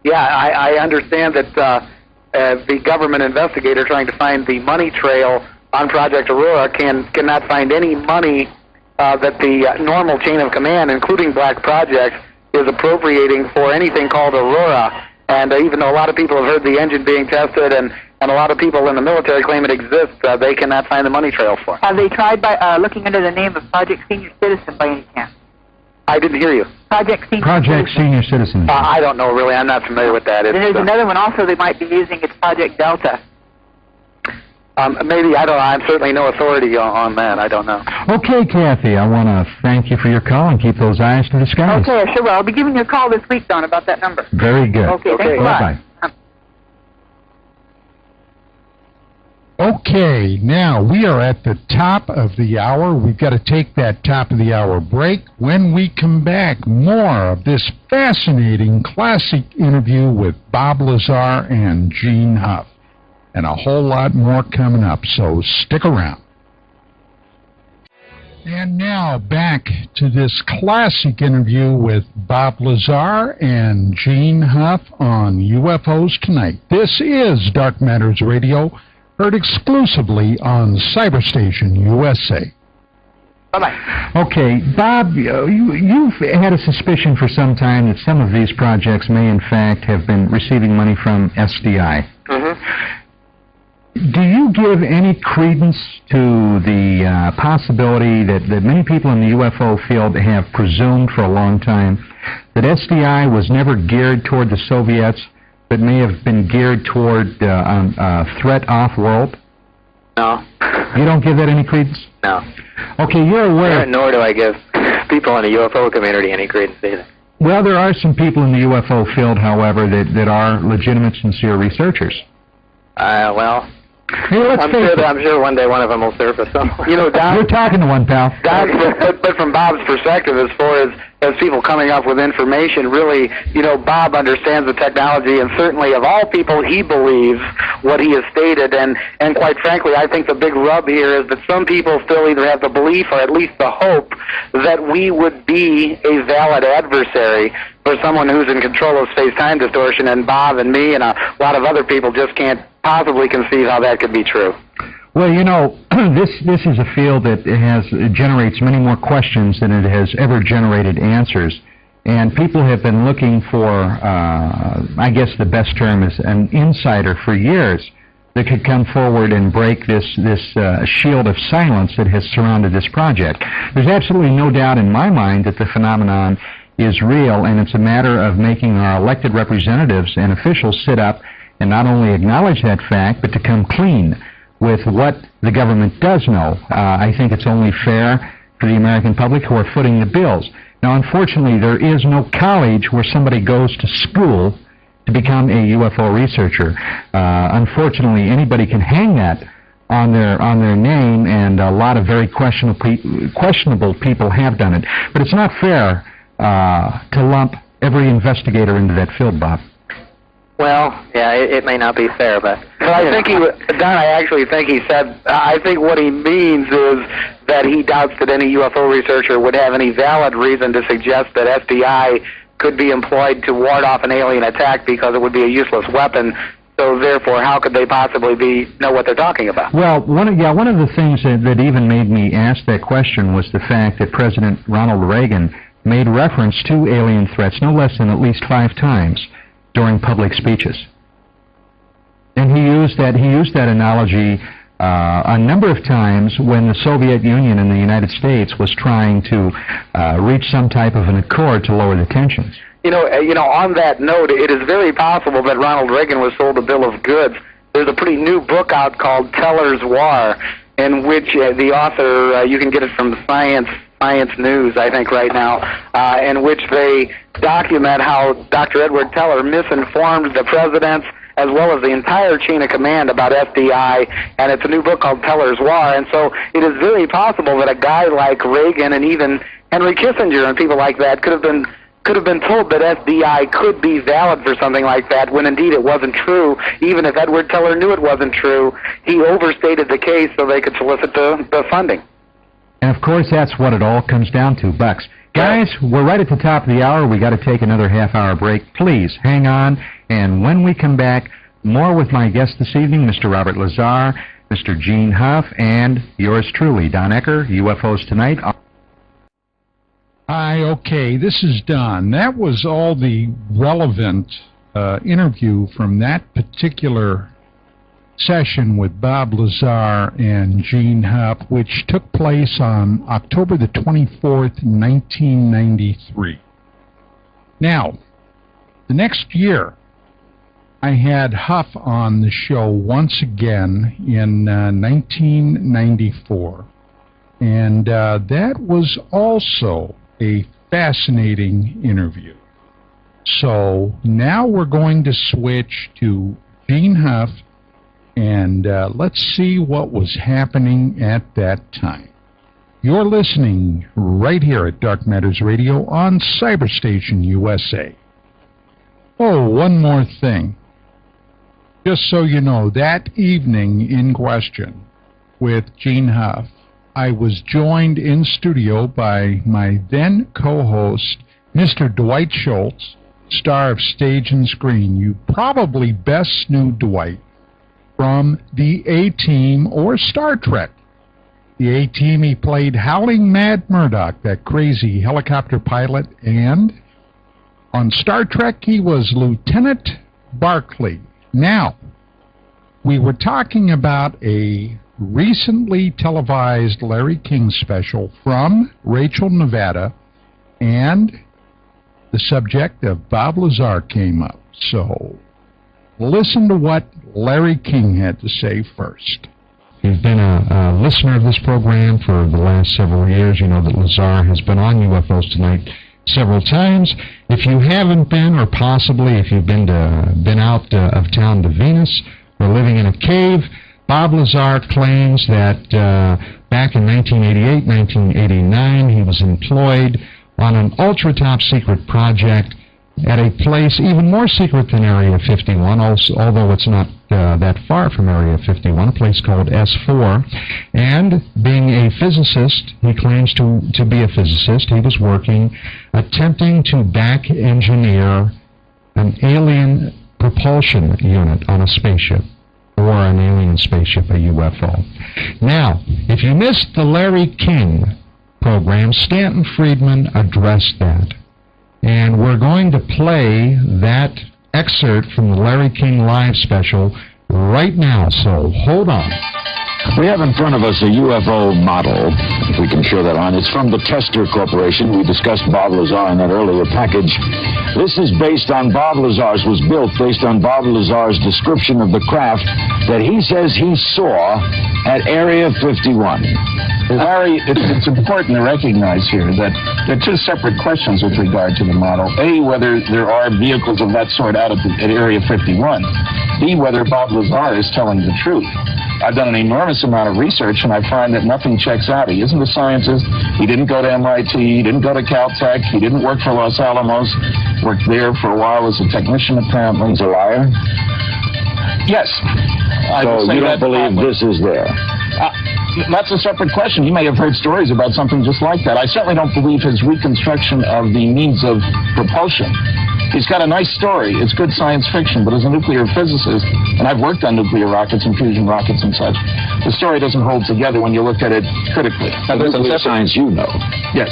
Yeah, I understand that the government investigator trying to find the money trail on Project Aurora cannot find any money that the normal chain of command, including Black Project, is appropriating for anything called Aurora. And even though a lot of people have heard the engine being tested and a lot of people in the military claim it exists, they cannot find the money trail for it. Have they tried by looking under the name of Project Senior Citizen by any chance? I didn't hear you. Project Senior Citizen. I don't know, really. I'm not familiar with that. Then there's another one also they might be using. It's Project Delta. Maybe, I don't know. I'm certainly no authority on that. I don't know. Okay, Kathy, I want to thank you for your call and keep those eyes to the skies. Okay, sure will. I'll be giving you a call this week, Don, about that number. Very good. Okay, thanks a lot. Bye-bye. Okay, now we are at the top of the hour. We've got to take that top of the hour break. When we come back, more of this fascinating classic interview with Bob Lazar and Gene Huff. And a whole lot more coming up, so stick around. And now back to this classic interview with Bob Lazar and Gene Huff on UFOs Tonight. This is Dark Matters Radio, heard exclusively on Cyberstation USA. Bye-bye. Okay, Bob, you've had a suspicion for some time that some of these projects may in fact have been receiving money from SDI. Mm-hmm. Do you give any credence to the possibility that many people in the UFO field have presumed for a long time that SDI was never geared toward the Soviets, but may have been geared toward a threat off-world? No. You don't give that any credence? No. Okay, you're aware... Nor do I give people in the UFO community any credence either. Well, there are some people in the UFO field, however, that are legitimate, sincere researchers. Well... Hey, I'm sure one day one of them will surface. So. You know, Don... You're talking to one, pal. Don, but from Bob's perspective, as far as people coming up with information, really, Bob understands the technology, and certainly of all people, he believes what he has stated. And quite frankly, I think the big rub here is that some people still either have the belief or at least the hope that we would be a valid adversary for someone who's in control of space-time distortion, and Bob and me and a lot of other people just can't possibly conceive how that could be true. Well, this is a field that generates many more questions than it has ever generated answers. And people have been looking for, I guess the best term is an insider for years that could come forward and break this shield of silence that has surrounded this project. There's absolutely no doubt in my mind that the phenomenon is real, and it's a matter of making our elected representatives and officials sit up and not only acknowledge that fact, but to come clean with what the government does know. I think it's only fair for the American public who are footing the bills. Now, unfortunately, there is no college where somebody goes to school to become a UFO researcher. Unfortunately, anybody can hang that on their name, and a lot of very questionable people have done it. But it's not fair to lump every investigator into that field, Bob. Well, yeah, it may not be fair, but... Well, I think Don, I actually think he said, I think what he means is that he doubts that any UFO researcher would have any valid reason to suggest that SDI could be employed to ward off an alien attack because it would be a useless weapon. So therefore, how could they possibly know what they're talking about? Well, one of the things that even made me ask that question was the fact that President Ronald Reagan made reference to alien threats no less than at least 5 times during public speeches. And he used that analogy a number of times when the Soviet Union and the United States was trying to reach some type of an accord to lower the tensions. You know, on that note, it is very possible that Ronald Reagan was sold a bill of goods. There's a pretty new book out called Teller's War, in which the author, you can get it from Science News, I think, right now, in which they document how Dr. Edward Teller misinformed the presidents as well as the entire chain of command about FDI, and it's a new book called Teller's War. And so it is very possible that a guy like Reagan and even Henry Kissinger and people like that could have been told that FDI could be valid for something like that, when indeed it wasn't true. Even if Edward Teller knew it wasn't true, he overstated the case so they could solicit the funding. And of course, that's what it all comes down to, bucks. Guys, we're right at the top of the hour. We got to take another half-hour break. Please hang on, and when we come back, more with my guest this evening, Mr. Robert Lazar, Mr. Gene Huff, and yours truly, Don Ecker, UFOs Tonight. Hi, okay, this is Don. That was all the relevant interview from that particular session with Bob Lazar and Gene Huff, which took place on October the 24th, 1993. Now, the next year, I had Huff on the show once again in 1994, and that was also a fascinating interview. So now we're going to switch to Gene Huff, and let's see what was happening at that time. You're listening right here at Dark Matters Radio on Cyberstation USA. Oh, one more thing. Just so you know, that evening in question with Gene Huff, I was joined in studio by my then co-host, Mr. Dwight Schultz, star of Stage and Screen. You probably best knew Dwight from the A-Team or Star Trek. The A-Team, he played Howling Mad Murdoch, that crazy helicopter pilot, and on Star Trek he was Lieutenant Barclay. Now, we were talking about a recently televised Larry King special from Rachel, Nevada, and the subject of Bob Lazar came up. So listen to what Larry King had to say first. You've been a listener of this program for the last several years. You know that Lazar has been on UFOs Tonight several times. If you haven't been, or possibly if you've been out of town to Venus or living in a cave, Bob Lazar claims that back in 1988, 1989, he was employed on an ultra-top secret project at a place even more secret than Area 51, although it's not that far from Area 51, a place called S4. And being a physicist, he claims to be a physicist, he was working, attempting to back engineer an alien propulsion unit on a spaceship, or an alien spaceship, a UFO. Now, if you missed the Larry King program, Stanton Friedman addressed that. And we're going to play that excerpt from the Larry King Live special right now, so hold on. We have in front of us a UFO model, if we can show that on. It's from the Tester Corporation. We discussed Bob Lazar in that earlier package. This is based on was built based on Bob Lazar's description of the craft that he says he saw at Area 51. Larry, it's important to recognize here that there are two separate questions with regard to the model. A, whether there are vehicles of that sort out at Area 51. B, whether Bob Lazar is telling the truth. I've done an enormous amount of research, and I find that nothing checks out. He isn't a scientist. He didn't go to MIT. He didn't go to Caltech. He didn't work for Los Alamos. Worked there for a while as a technician, apparently. He's a liar? Yes. So you don't believe this is there? That's a separate question. You may have heard stories about something just like that. I certainly don't believe his reconstruction of the means of propulsion. He's got a nice story. It's good science fiction, but as a nuclear physicist, and I've worked on nuclear rockets and fusion rockets and such, the story doesn't hold together when you look at it critically. Now, there's a science you know. Yes.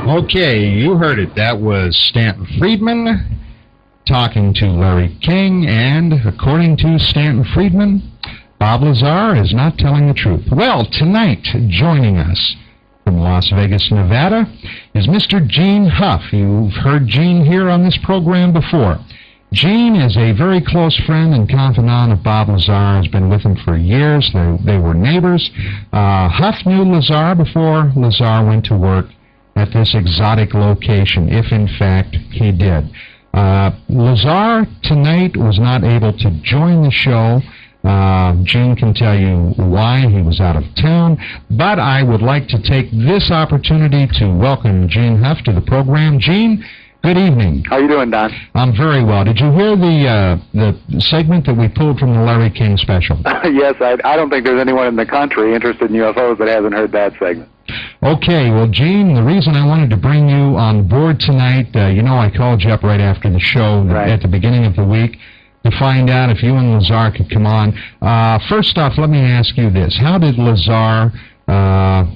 Okay, you heard it. That was Stanton Friedman talking to Larry King, and according to Stanton Friedman, Bob Lazar is not telling the truth. Well, tonight, joining us from Las Vegas, Nevada, is Mr. Gene Huff. You've heard Gene here on this program before. Gene is a very close friend and confidant of Bob Lazar, has been with him for years. They were neighbors. Huff knew Lazar before Lazar went to work at this exotic location, if in fact he did. Lazar tonight was not able to join the show. Gene can tell you why. He was out of town. But I would like to take this opportunity to welcome Gene Huff to the program. Gene, good evening. How you doing, Don? I'm very well. Did you hear the segment that we pulled from the Larry King special? Yes, I don't think there's anyone in the country interested in UFOs that hasn't heard that segment. Okay, well, Gene, the reason I wanted to bring you on board tonight, I called you up right after the show at the beginning of the week to find out if you and Lazar could come on. First off, let me ask you this. How did Lazar, how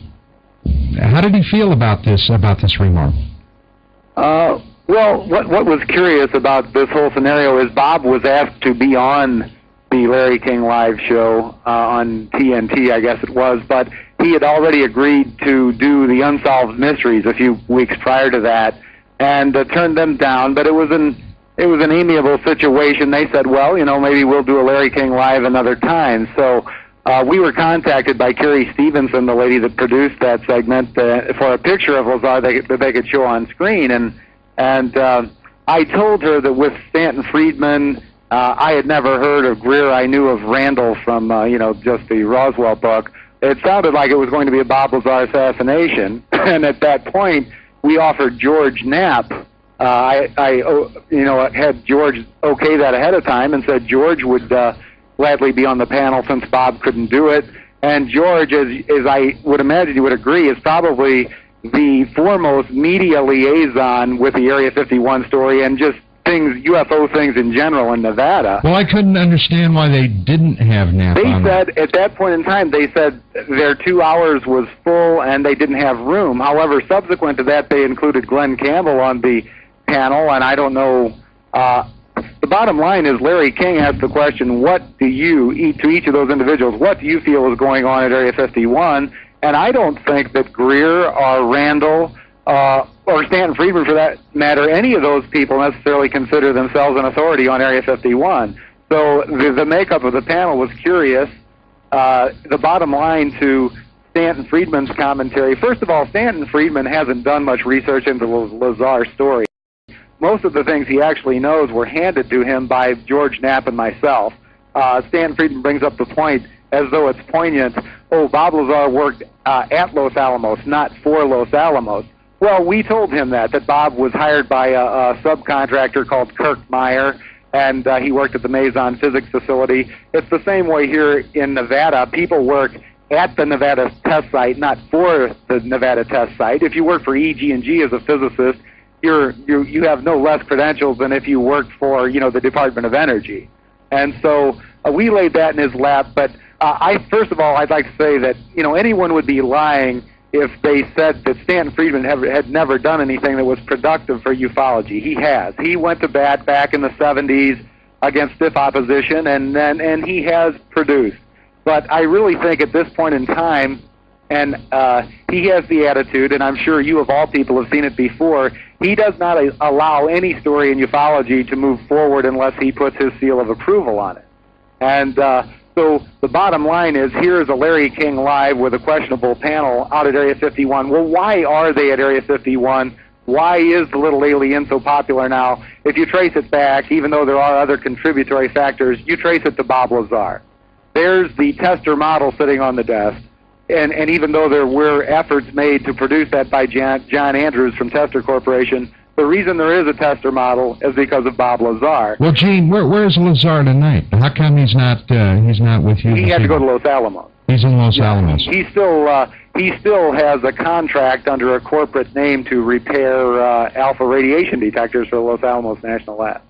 did he feel about this remark? Well, what was curious about this whole scenario is Bob was asked to be on the Larry King Live show on TNT, I guess it was, but he had already agreed to do the Unsolved Mysteries a few weeks prior to that, and turned them down. But it was an amiable situation. They said, well, maybe we'll do a Larry King Live another time. So we were contacted by Carrie Stevenson, the lady that produced that segment, for a picture of Lazar that they could show on screen, and I told her that with Stanton Friedman, I had never heard of Greer. I knew of Randall from just the Roswell book. It sounded like it was going to be a Bob Lazar assassination, and at that point, we offered George Knapp. I had George okay that ahead of time and said George would gladly be on the panel since Bob couldn't do it. And George, as I would imagine you would agree, is probably the foremost media liaison with the Area 51 story and just UFO things in general in Nevada. Well, I couldn't understand why they didn't have Knapp on. They said, at that point in time, they said their 2 hours was full and they didn't have room. However, subsequent to that, they included Glenn Campbell on the panel, and I don't know. The bottom line is Larry King asked the question, what do you, to each of those individuals, what do you feel is going on at Area 51? And I don't think that Greer or Randall or Stanton Friedman, for that matter, any of those people necessarily consider themselves an authority on Area 51. So the makeup of the panel was curious. The bottom line to Stanton Friedman's commentary, first of all, Stanton Friedman hasn't done much research into the Lazar story. Most of the things he actually knows were handed to him by George Knapp and myself. Stanton Friedman brings up the point as though it's poignant. Oh, Bob Lazar worked at Los Alamos, not for Los Alamos. Well, we told him that Bob was hired by a subcontractor called Kirk Meyer, and he worked at the Maison Physics facility. It's the same way here in Nevada. People work at the Nevada test site, not for the Nevada test site. If you work for EG&G as a physicist, you have no less credentials than if you worked for, the Department of Energy. And so we laid that in his lap. But first of all, I'd like to say that, anyone would be lying if they said that Stanton Friedman had never done anything that was productive for ufology. He has. He went to bat back in the 70s against stiff opposition, and he has produced. But I really think at this point in time, And he has the attitude, and I'm sure you of all people have seen it before, he does not allow any story in ufology to move forward unless he puts his seal of approval on it. And so the bottom line is, here is a Larry King Live with a questionable panel out at Area 51. Well, why are they at Area 51? Why is the little alien so popular now? If you trace it back, even though there are other contributory factors, you trace it to Bob Lazar. There's the tester model sitting on the desk. And even though there were efforts made to produce that by John Andrews from Tester Corporation, the reason there is a tester model is because of Bob Lazar. Well, Gene, where's Lazar tonight? How come he's not with you? He had to go to Los Alamos. He's in Los Alamos. He still has a contract under a corporate name to repair alpha radiation detectors for the Los Alamos National Lab.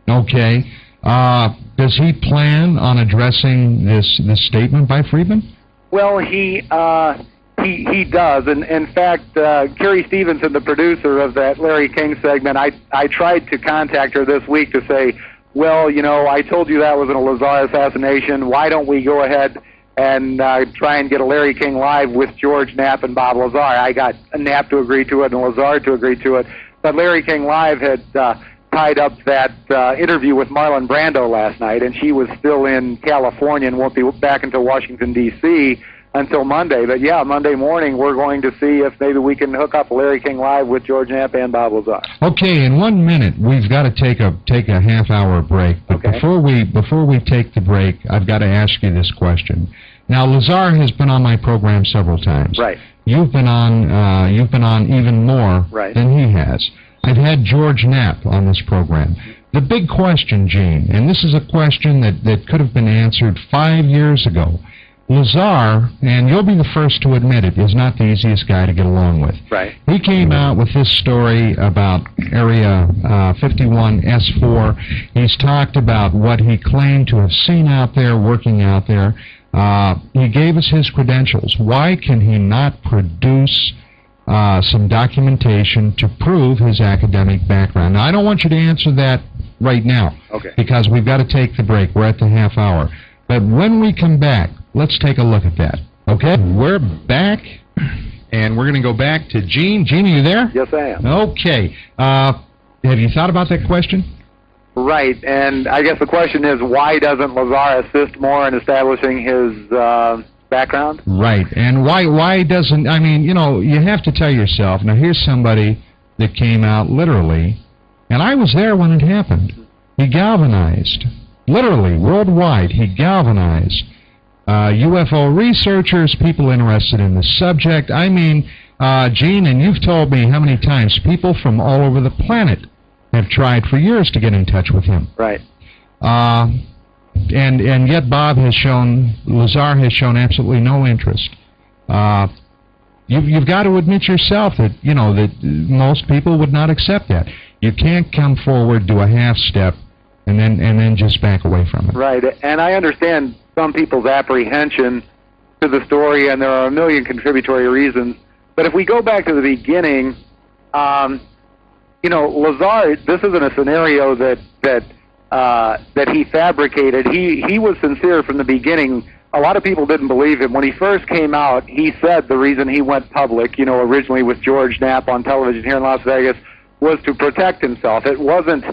Okay. Does he plan on addressing this statement by Friedman? Well, he does, and in fact, Carrie Stevenson, the producer of that Larry King segment, I tried to contact her this week to say, well, you know, I told you that was a Lazar assassination. Why don't we go ahead and try and get a Larry King Live with George Knapp and Bob Lazar? I got Knapp to agree to it and Lazar to agree to it, but Larry King Live had tied up that interview with Marlon Brando last night, and she was still in California and won't be back until Washington, D.C. until Monday. But yeah, Monday morning we're going to see if maybe we can hook up Larry King Live with George Knapp and Bob Lazar. Okay, in 1 minute we've got to take a half-hour break. But okay. Before we take the break, I've got to ask you this question. Now, Lazar has been on my program several times. Right. You've been on even more right. than he has. I've had George Knapp on this program. The big question, Gene, and this is a question that could have been answered 5 years ago. Lazar, and you'll be the first to admit it, is not the easiest guy to get along with. Right. He came out with this story about Area 51 S4. He's talked about what he claimed to have seen out there, working out there. He gave us his credentials. Why can he not produce some documentation to prove his academic background? Now, I don't want you to answer that right now, okay, because we've got to take the break. We're at the half hour. But when we come back, let's take a look at that. Okay? We're back, and we're going to go back to Gene. Gene, are you there? Yes, I am. Okay. Have you thought about that question? Right, and I guess the question is, why doesn't Lazar assist more in establishing his background? Right, and why doesn't, I mean, you know, you have to tell yourself, now here's somebody that came out literally, and I was there when it happened. He galvanized, literally, worldwide, he galvanized UFO researchers, people interested in the subject. I mean, Gene, and you've told me how many times people from all over the planet have tried for years to get in touch with him. Right. And yet Lazar has shown absolutely no interest. You've got to admit yourself that, you know, that most people would not accept that. You can't come forward, do a half step, and then just back away from it. Right, and I understand some people's apprehension to the story, and there are a million contributory reasons. But if we go back to the beginning, you know, Lazar, this isn't a scenario that he fabricated. He was sincere from the beginning. A lot of people didn't believe him. When he first came out, he said the reason he went public, you know, originally with George Knapp on television here in Las Vegas, was to protect himself. It wasn't,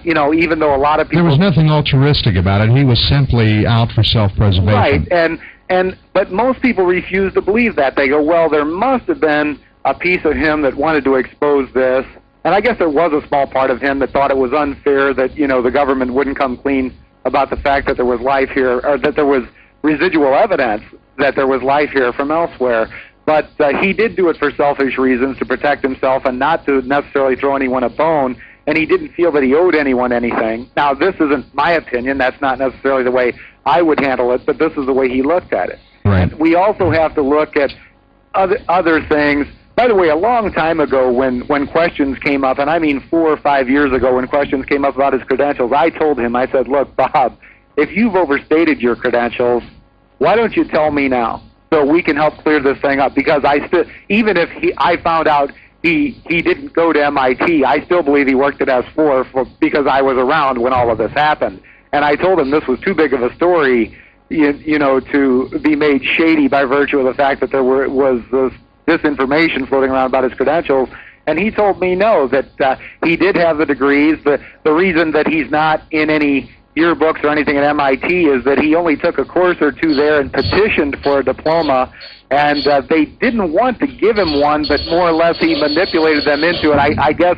you know, even though a lot of people... There was nothing altruistic about it. He was simply out for self-preservation. Right, but most people refuse to believe that. They go, well, there must have been a piece of him that wanted to expose this. And I guess there was a small part of him that thought it was unfair that, you know, the government wouldn't come clean about the fact that there was life here, or that there was residual evidence that there was life here from elsewhere. But he did do it for selfish reasons, to protect himself and not to necessarily throw anyone a bone, and he didn't feel that he owed anyone anything. Now, this isn't my opinion. That's not necessarily the way I would handle it, but this is the way he looked at it. Right. And we also have to look at other things. By the way, a long time ago when questions came up, and I mean 4 or 5 years ago when questions came up about his credentials, I told him, I said, look, Bob, if you've overstated your credentials, why don't you tell me now so we can help clear this thing up? Because even if I found out he didn't go to MIT, I still believe he worked at S4 because I was around when all of this happened. And I told him this was too big of a story to be made shady by virtue of the fact that there was this information floating around about his credentials. And he told me no, that he did have the degrees. The reason that he's not in any yearbooks or anything at MIT is that he only took a course or two there and petitioned for a diploma, and they didn't want to give him one, but more or less he manipulated them into it. I guess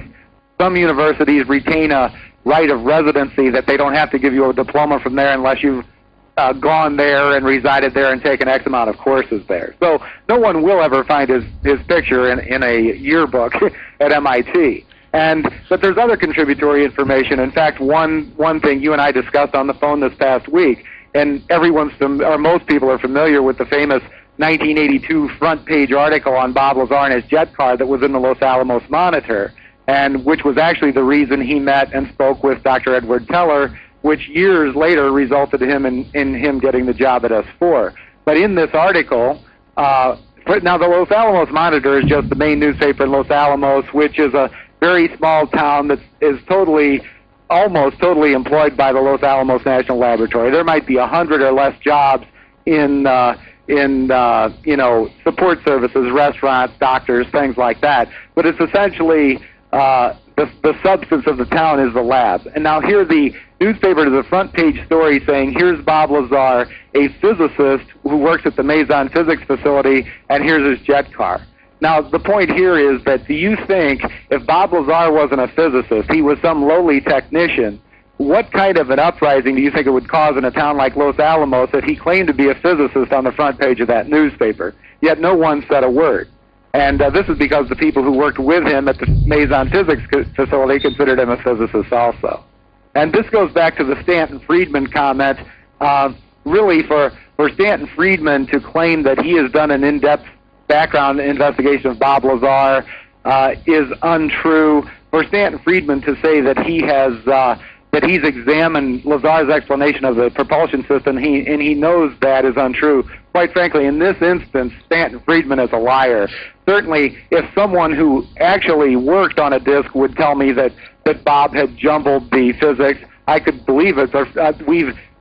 some universities retain a right of residency that they don't have to give you a diploma from there unless you've gone there and resided there and taken X amount of courses there. So no one will ever find his picture in a yearbook at MIT. But there's other contributory information. In fact, one thing you and I discussed on the phone this past week, and most people are familiar with the famous 1982 front page article on Bob Lazar and his jet car that was in the Los Alamos Monitor, and which was actually the reason he met and spoke with Dr. Edward Teller, which years later resulted in him getting the job at S4. But in this article, now the Los Alamos Monitor is just the main newspaper in Los Alamos, which is a very small town that is almost totally employed by the Los Alamos National Laboratory. There might be 100 or less jobs in support services, restaurants, doctors, things like that. But it's essentially the substance of the town is the lab. And now here the newspaper does a front page story saying, here's Bob Lazar, a physicist who works at the Meson Physics Facility, and here's his jet car. Now, the point here is that do you think if Bob Lazar wasn't a physicist, he was some lowly technician, what kind of an uprising do you think it would cause in a town like Los Alamos if he claimed to be a physicist on the front page of that newspaper? Yet no one said a word. And this is because the people who worked with him at the Meson Physics Facility considered him a physicist also. And this goes back to the Stanton Friedman comment. Really, for Stanton Friedman to claim that he has done an in-depth background investigation of Bob Lazar is untrue. For Stanton Friedman to say that he's examined Lazar's explanation of the propulsion system, and he knows that is untrue. Quite frankly, in this instance, Stanton Friedman is a liar. Certainly, if someone who actually worked on a disk would tell me that Bob had jumbled the physics, I could believe it.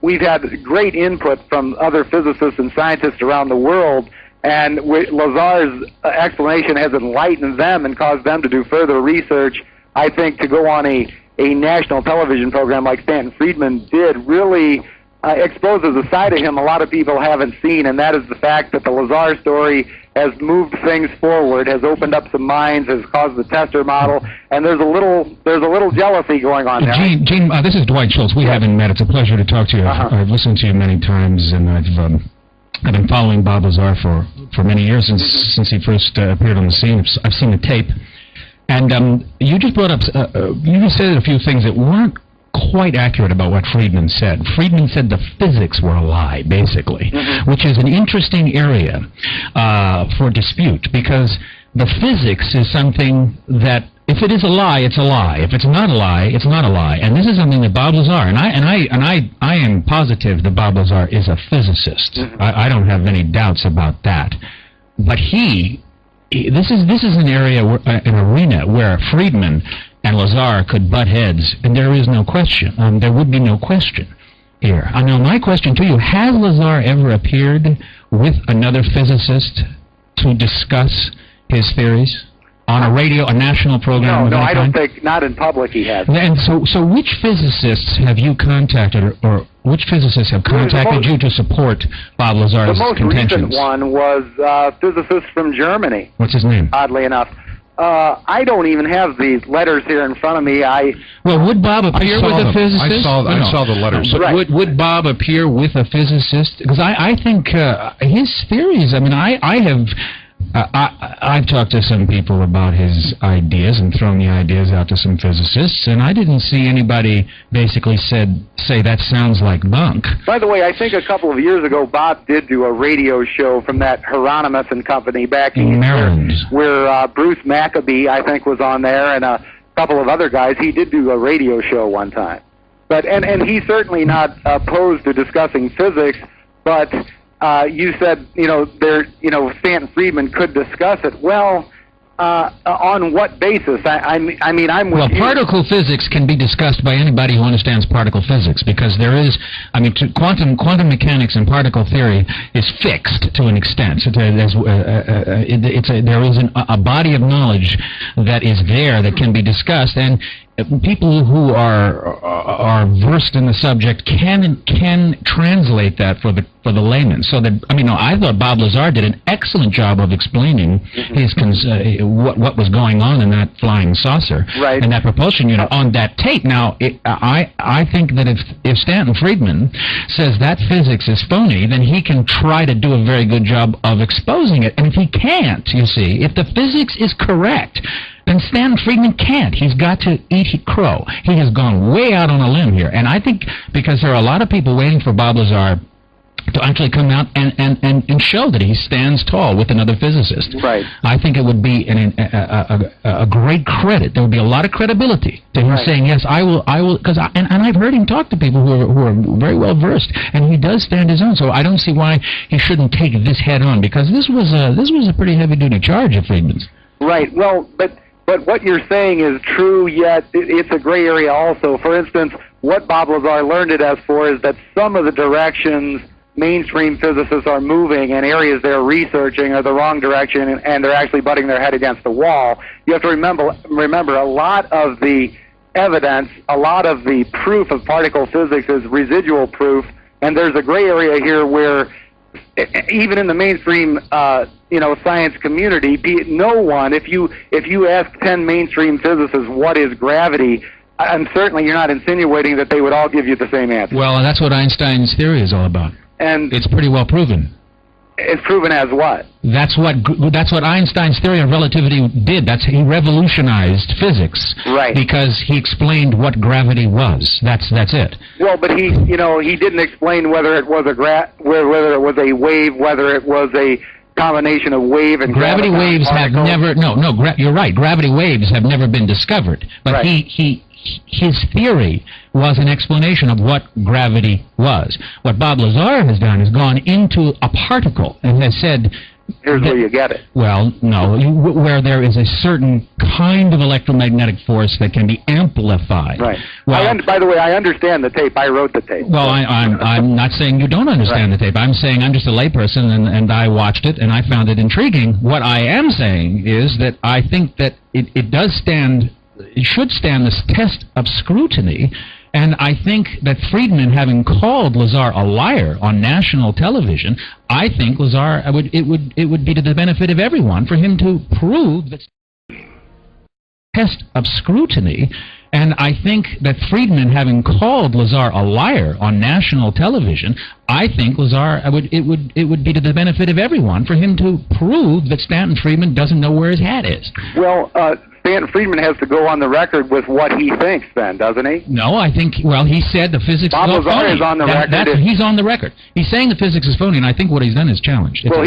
We've had great input from other physicists and scientists around the world, and Lazar's explanation has enlightened them and caused them to do further research. I think to go on a national television program like Stanton Friedman did really exposes a side of him a lot of people haven't seen, and that is the fact that the Lazar story has moved things forward, has opened up some minds, has caused the tester model, and there's a little jealousy going on there. Gene, this is Dwight Schultz. We haven't met. It's a pleasure to talk to you. I've listened to you many times, and I've been following Bob Lazar for many years since he first appeared on the scene. I've seen the tape. And you just brought up, you just said a few things that weren't quite accurate about what Friedman said. Friedman said the physics were a lie, basically, which is an interesting area for dispute, because the physics is something that, if it is a lie, it's a lie. If it's not a lie, it's not a lie. And this is something that Bob Lazar, and I am positive that Bob Lazar is a physicist. I don't have any doubts about that. But this is an area, an arena where Friedman and Lazar could butt heads, and there is no question. There would be no question here. Now, my question to you: has Lazar ever appeared with another physicist to discuss his theories on a national program? No, I don't think, not in public he has. And so which physicists have you contacted, or which physicists have contacted you to support Bob Lazar's contentions? The most recent one was a physicist from Germany. What's his name? Oddly enough. I don't even have these letters here in front of me. Well, would Bob appear with a physicist? I saw the letters. But would Bob appear with a physicist? Because I think his theories, I mean, I've talked to some people about his ideas and thrown the ideas out to some physicists, and I didn't see anybody basically say that sounds like bunk. By the way, I think a couple of years ago, Bob did do a radio show from that Hieronymus and Company back in Maryland, where Bruce Maccabee, I think, was on there, and a couple of other guys. He did do a radio show one time. But and he's certainly not opposed to discussing physics, but you said, Stanton Friedman could discuss it. Well, On what basis? I mean, I'm with you. Particle physics can be discussed by anybody who understands particle physics, because there is, quantum mechanics and particle theory is fixed to an extent. There is a body of knowledge that is there that can be discussed, and people who are versed in the subject can translate that for the layman. So that I thought Bob Lazar did an excellent job of explaining his what was going on in that flying saucer and that propulsion unit on that tape. Now, I think that if Stanton Friedman says that physics is phony, then he can try to do a very good job of exposing it. And if he can't, you see, if the physics is correct, then Stanton Friedman can't. He's got to eat crow. He has gone way out on a limb here. And I think because there are a lot of people waiting for Bob Lazar to actually come out and show that he stands tall with another physicist. Right. I think it would be a great credit. There would be a lot of credibility to him saying, yes, I will, because I've heard him talk to people who are very well versed, and he does stand his own. So I don't see why he shouldn't take this head on, because this was a pretty heavy duty charge of Friedman's. Right. Well, but what you're saying is true, yet it's a gray area also. For instance, what Bob Lazar learned it as for is that some of the directions mainstream physicists are moving and areas they're researching are the wrong direction, and they're actually butting their head against the wall. You have to remember a lot of the evidence, a lot of the proof of particle physics is residual proof, and there's a gray area here where even in the mainstream science community, no one, if you ask 10 mainstream physicists what is gravity, and certainly you're not insinuating that they would all give you the same answer. Well, that's what Einstein's theory is all about. And it's pretty well proven. It's proven as what? That's what Einstein's theory of relativity did. He revolutionized physics. Right. Because he explained what gravity was. That's it. Well, but he didn't explain whether it was whether it was a wave, whether it was a combination of wave and gravity waves have never. You're right. Gravity waves have never been discovered. But his theory was an explanation of what gravity was. What Bob Lazar has done is gone into a particle and has said, here's where you get it. Well, no, where there is a certain kind of electromagnetic force that can be amplified. Right. Well, by the way, I understand the tape. I wrote the tape. Well, I'm not saying you don't understand the tape. I'm saying I'm just a layperson, and I watched it, and I found it intriguing. What I am saying is that I think that it should stand this test of scrutiny. And I think that Friedman, having called Lazar a liar on national television, I think Lazar it would be to the benefit of everyone for him to prove that test of scrutiny. And I think that Friedman, having called Lazar a liar on national television, I think Lazar it would be to the benefit of everyone for him to prove that Stanton Friedman doesn't know where his hat is. Well, Stanton Friedman has to go on the record with what he thinks, then, doesn't he? No, I think, he said the physics Bob is phony. Lazar is on the record. He's on the record. He's saying the physics is phony, and I think what he's done is challenged. Well,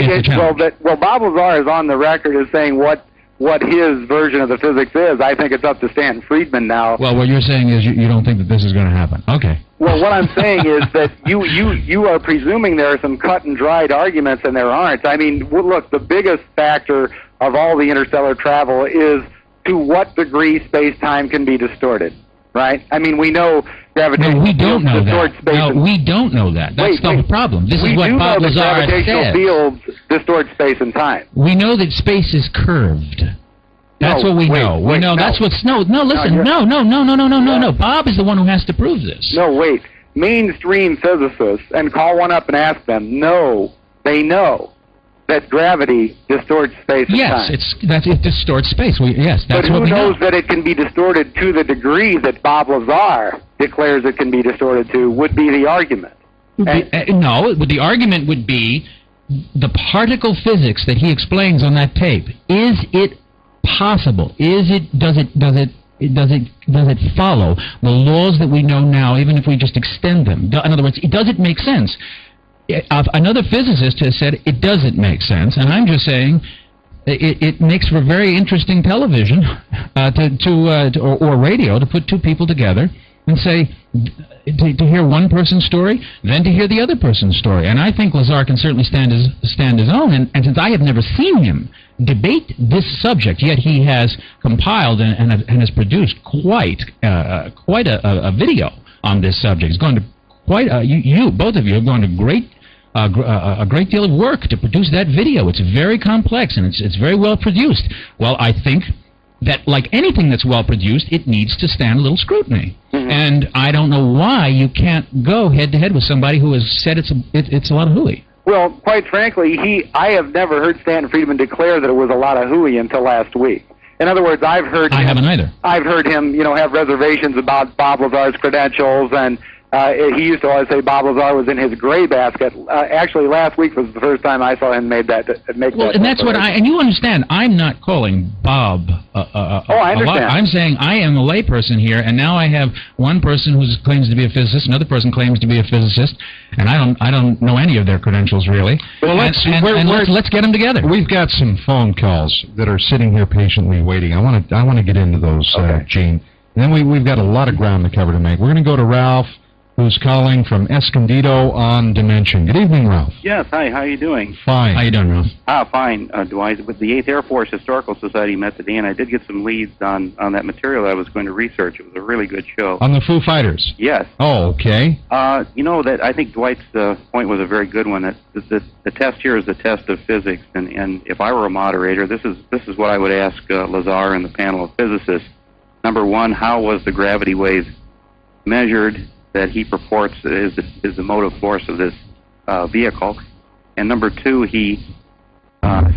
Bob Lazar is on the record as saying what his version of the physics is. I think it's up to Stanton Friedman now. Well, what you're saying is you don't think that this is going to happen. Okay. Well, what I'm saying is that you are presuming there are some cut and dried arguments, and there aren't. I mean, look, the biggest factor of all the interstellar travel is to what degree space-time can be distorted, right? I mean, we know gravitational fields distort space. No, we don't know that. That's the problem. This is what Bob Lazar said. Gravitational fields distort space and time. We know that space is curved. That's what we know. We know that's what's... No, listen. No. Bob is the one who has to prove this. No, wait. Mainstream physicists, and call one up and ask them, they know that gravity distorts space and time. Yes, it distorts space. That's what we know. But who knows that it can be distorted to the degree that Bob Lazar declares it can be distorted to, would be the argument. No, the argument would be the particle physics that he explains on that tape. Is it possible? Does it follow the laws that we know now, even if we just extend them? In other words, does it make sense? Another physicist has said it doesn't make sense, and I'm just saying it makes for very interesting television or radio to put two people together and say, to hear one person's story, then to hear the other person's story. And I think Lazar can certainly stand his own. And since I have never seen him debate this subject, yet he has compiled and has produced quite a video on this subject. He's gone to both of you have gone to a great deal of work to produce that video. It's very complex and it's very well produced. Well, I think that, like anything that's well produced, it needs to stand a little scrutiny. Mm-hmm. And I don't know why you can't go head to head with somebody who has said it's a lot of hooey. Well, quite frankly, I have never heard Stanton Friedman declare that it was a lot of hooey until last week. In other words, I haven't either. I've heard him, have reservations about Bob Lazar's credentials, and he used to always say Bob Lazar was in his gray basket. Actually, last week was the first time I saw him make that. Well, and that's what and you understand, I'm not calling Bob I understand. I'm saying I am a layperson here, and now I have one person who claims to be a physicist, another person claims to be a physicist, and I don't know any of their credentials really. Well, let's get them together. We've got some phone calls that are sitting here patiently waiting. I want to get into those, okay. Gene. And then we've got a lot of ground to cover tonight. We're going to go to Ralph, who's calling from Escondido on Dimension. Good evening, Ralph. Yes, hi, how are you doing? Fine. How you doing, Ralph? Fine, Dwight. With the 8th Air Force Historical Society met today, and I did get some leads on that material I was going to research. It was a really good show. On the Foo Fighters? Yes. Oh, okay. That I think Dwight's point was a very good one. That the test here is the test of physics, and if I were a moderator, this is what I would ask Lazar and the panel of physicists. Number one, how was the gravity wave measured that he purports is the motive force of this vehicle? And number two, he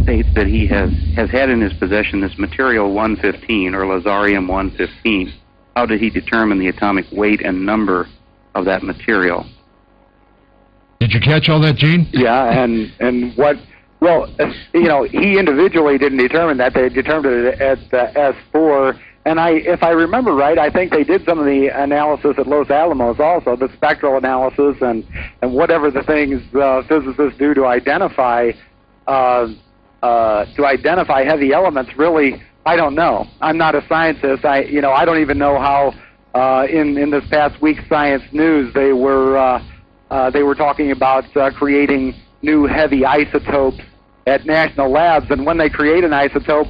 states that he has had in his possession this material 115, or Lazarium 115. How did he determine the atomic weight and number of that material? Did you catch all that, Gene? Yeah, and what... Well, he individually didn't determine that. They determined it at S4. And if I remember right, I think they did some of the analysis at Los Alamos also, the spectral analysis and whatever the things physicists do to identify heavy elements. Really, I don't know. I'm not a scientist. I don't even know how in this past week's Science News they were talking about creating new heavy isotopes at national labs, and when they create an isotope,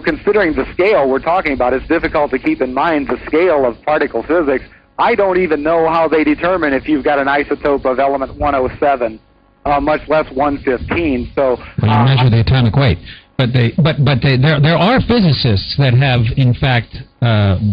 considering the scale we're talking about, it's difficult to keep in mind the scale of particle physics. I don't even know how they determine if you've got an isotope of element 107, much less 115. So you measure the atomic weight. But there are physicists that have, in fact,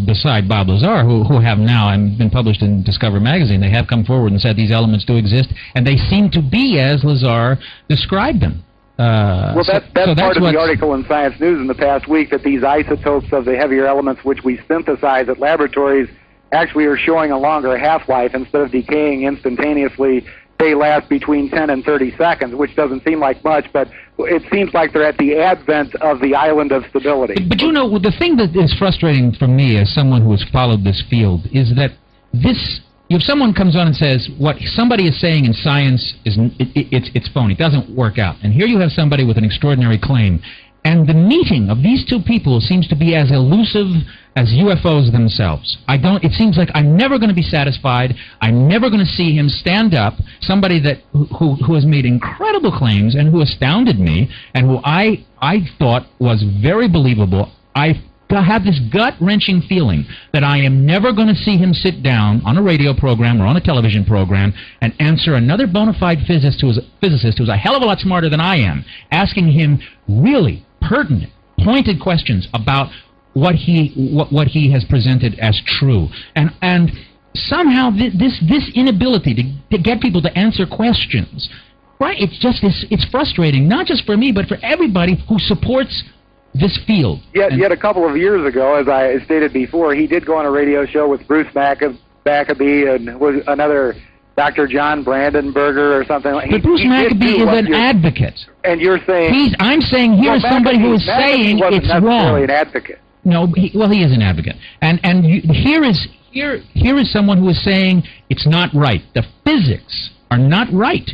beside Bob Lazar, who have now and been published in Discover magazine, they have come forward and said these elements do exist, and they seem to be as Lazar described them. That's part of the article in Science News in the past week, that these isotopes of the heavier elements which we synthesize at laboratories actually are showing a longer half-life. Instead of decaying instantaneously, they last between 10 and 30 seconds, which doesn't seem like much, but it seems like they're at the advent of the island of stability. But the thing that is frustrating for me as someone who has followed this field is that if someone comes on and says what somebody is saying in science it's phony, it doesn't work out, and here you have somebody with an extraordinary claim, and the meeting of these two people seems to be as elusive as UFOs themselves. It seems like I'm never going to be satisfied. I'm never going to see him stand up, somebody who has made incredible claims and who astounded me and who I thought was very believable. I have this gut-wrenching feeling that I am never going to see him sit down on a radio program or on a television program and answer another bona fide physicist who's a hell of a lot smarter than I am, asking him really pertinent, pointed questions about what he has presented as true. And somehow this inability to get people to answer questions, right? It's frustrating, not just for me, but for everybody who supports this field. Yet a couple of years ago, as I stated before, he did go on a radio show with Bruce Maccabee and was another Dr. John Brandenburger or something like that. But Bruce Maccabee is an advocate. And you're saying... I'm saying here's somebody who is saying it's wrong. Necessarily an advocate. No, he is an advocate. And here is someone who is saying it's not right. The physics are not right.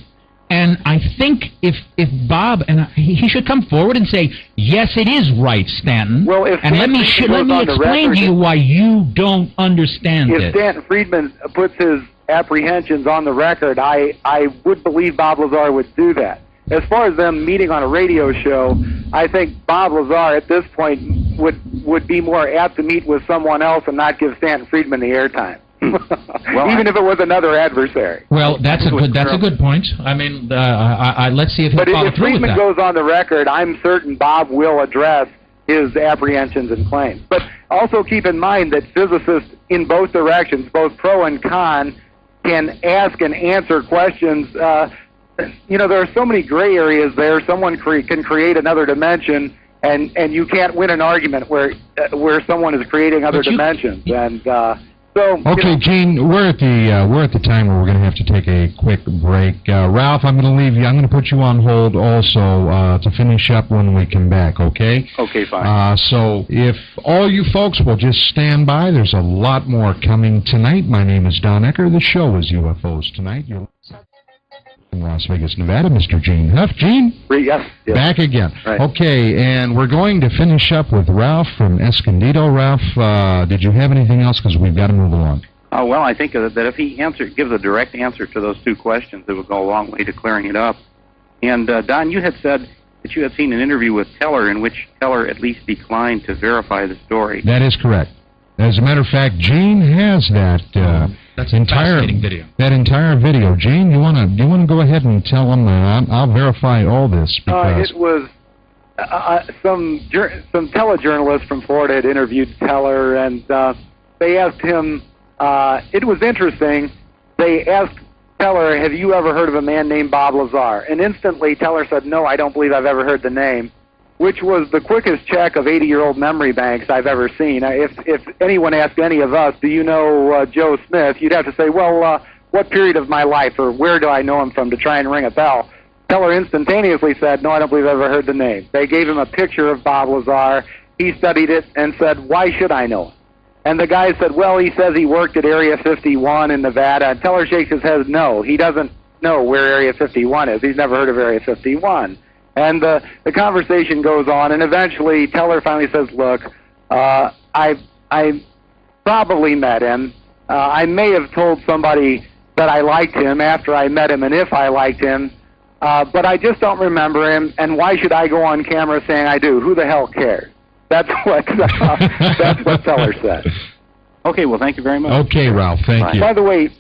And I think if Bob, and he should come forward and say, yes, it is right, Stanton. Well, if and let me explain to you why you don't understand it. If Stanton Friedman puts his apprehensions on the record, I would believe Bob Lazar would do that. As far as them meeting on a radio show, I think Bob Lazar at this point would be more apt to meet with someone else and not give Stanton Friedman the airtime. Well, even if it was another adversary. Well, that's a good point. I mean, let's see if he'll follow through with that. But if Friedman goes on the record, I'm certain Bob will address his apprehensions and claims. But also keep in mind that physicists in both directions, both pro and con, can ask and answer questions. You know, there are so many gray areas there. Someone can create another dimension, and you can't win an argument where someone is creating other dimensions. And so, okay, Gene, we're at the time where we're going to have to take a quick break. Ralph, I'm going to leave you. I'm going to put you on hold also to finish up when we come back. Okay? Okay, fine. So if all you folks will just stand by, there's a lot more coming tonight. My name is Don Ecker. The show is UFOs Tonight. You're in Las Vegas, Nevada, Mr. Gene Huff. Gene? Yes. Back again. Right. Okay, and we're going to finish up with Ralph from Escondido. Ralph, did you have anything else? Because we've got to move along. Well, I think that if he gives a direct answer to those two questions, it would go a long way to clearing it up. And, Don, you had said that you had seen an interview with Teller in which Teller at least declined to verify the story. That is correct. As a matter of fact, Gene has that that's an fascinating video. That entire video. Gene, you want to go ahead and tell him I'll verify all this because it was some telejournalists from Florida had interviewed Teller, and they asked him. It was interesting. They asked Teller, "Have you ever heard of a man named Bob Lazar?" And instantly, Teller said, "No, I don't believe I've ever heard the name." Which was the quickest check of 80-year-old memory banks I've ever seen. If anyone asked any of us, do you know Joe Smith, you'd have to say, well, what period of my life or where do I know him from to try and ring a bell? Teller instantaneously said, no, I don't believe I've ever heard the name. They gave him a picture of Bob Lazar. He studied it and said, why should I know him? And the guy said, well, he says he worked at Area 51 in Nevada. And Teller shakes his head, no, he doesn't know where Area 51 is. He's never heard of Area 51. And the conversation goes on, and eventually Teller finally says, look, I probably met him. I may have told somebody that I liked him after I met him and if I liked him, but I just don't remember him, and why should I go on camera saying I do? Who the hell cares? That's what Teller said. Okay, well, thank you very much. Okay, Ralph, thank you. By the way,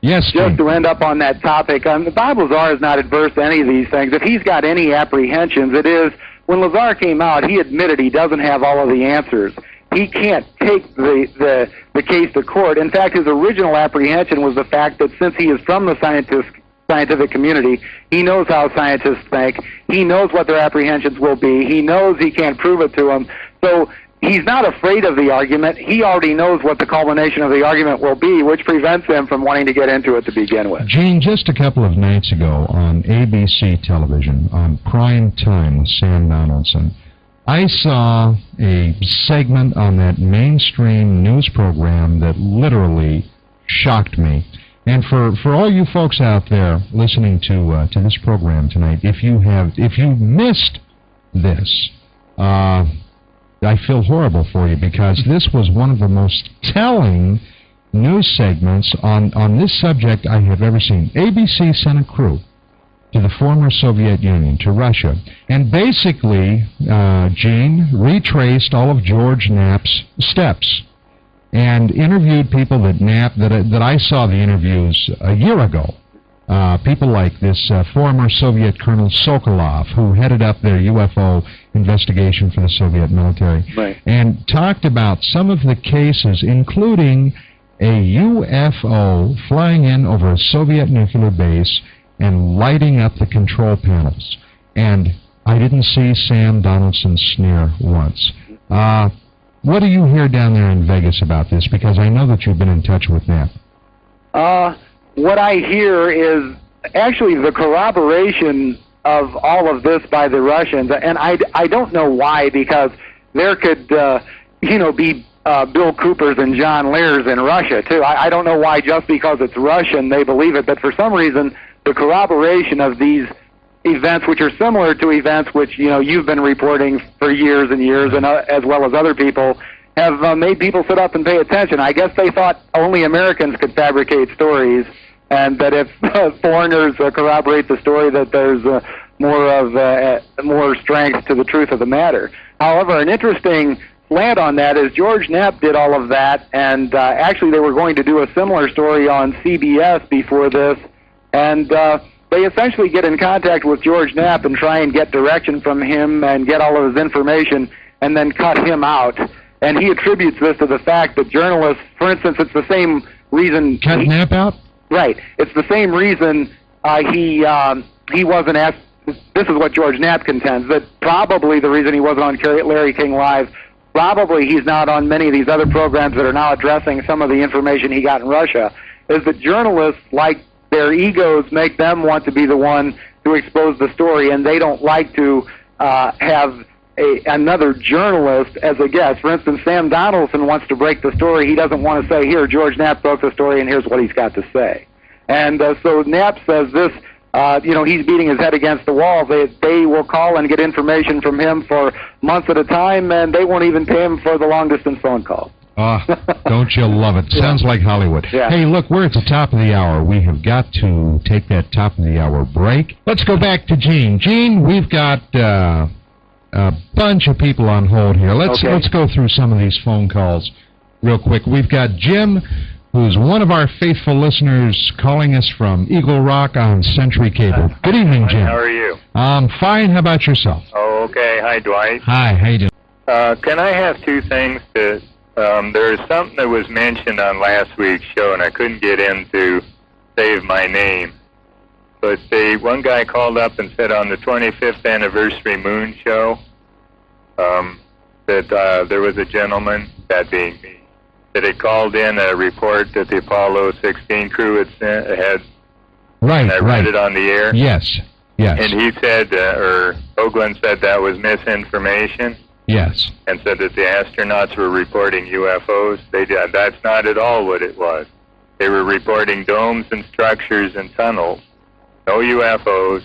yes, just to end up on that topic, Bob Lazar is not adverse to any of these things. If he's got any apprehensions, it is, when Lazar came out, he admitted he doesn't have all of the answers. He can't take the case to court. In fact, his original apprehension was the fact that since he is from the scientific community, he knows how scientists think. He knows what their apprehensions will be. He knows he can't prove it to them. So he's not afraid of the argument. He already knows what the culmination of the argument will be, which prevents him from wanting to get into it to begin with. Gene, just a couple of nights ago on ABC television, on Prime Time with Sam Donaldson, I saw a segment on that mainstream news program that literally shocked me. And for all you folks out there listening to this program tonight, if you missed this, I feel horrible for you because this was one of the most telling news segments on this subject I have ever seen. ABC sent a crew to the former Soviet Union, to Russia, and basically, Gene retraced all of George Knapp's steps and interviewed people that I saw the interviews a year ago. People like this former Soviet Colonel Sokolov, who headed up their UFO investigation for the Soviet military, right, and talked about some of the cases, including a UFO flying in over a Soviet nuclear base and lighting up the control panels. And I didn't see Sam Donaldson sneer once. What do you hear down there in Vegas about this? Because I know that you've been in touch with Knapp. What I hear is actually the corroboration of all of this by the Russians, and I don't know why, because there could be Bill Coopers and John Lears in Russia too. I don't know why just because it's Russian they believe it, but for some reason the corroboration of these events, which are similar to events which, you know, you've been reporting for years and years, and as well as other people, have made people sit up and pay attention. I guess they thought only Americans could fabricate stories, and that if foreigners corroborate the story, that there's more strength to the truth of the matter. However, an interesting slant on that is George Knapp did all of that, and actually they were going to do a similar story on CBS before this, and they essentially get in contact with George Knapp and try and get direction from him and get all of his information and then cut him out. And he attributes this to the fact that journalists, for instance, it's the same reason... Cut Knapp out? Right. It's the same reason he wasn't asked... This is what George Knapp contends, that probably the reason he wasn't on Larry King Live, probably he's not on many of these other programs that are now addressing some of the information he got in Russia, is that journalists, like their egos, make them want to be the one to expose the story, and they don't like to have another journalist as a guest. For instance, Sam Donaldson wants to break the story. He doesn't want to say, here, George Knapp broke the story, and here's what he's got to say. And so Knapp says this, he's beating his head against the wall. They will call and get information from him for months at a time, and they won't even pay him for the long-distance phone call. Don't you love it? Sounds like Hollywood. Yeah. Hey, look, we're at the top of the hour. We have got to take that top of the hour break. Let's go back to Gene. Gene, we've got a bunch of people on hold here. Let's go through some of these phone calls real quick. We've got Jim, who's one of our faithful listeners, calling us from Eagle Rock on Century Cable. Good evening, Jim. How are you? I'm fine. How about yourself? Oh, okay. Hi, Dwight. Hi. How you doing? Can I have two things? There's something that was mentioned on last week's show, and I couldn't get in to save my name. But one guy called up and said on the 25th anniversary moon show that there was a gentleman, that being me, that had called in a report that the Apollo 16 crew had Right, and I read it on the air. Yes. And he said, or Hoagland said that was misinformation. Yes. And said that the astronauts were reporting UFOs. That's not at all what it was. They were reporting domes and structures and tunnels, no UFOs,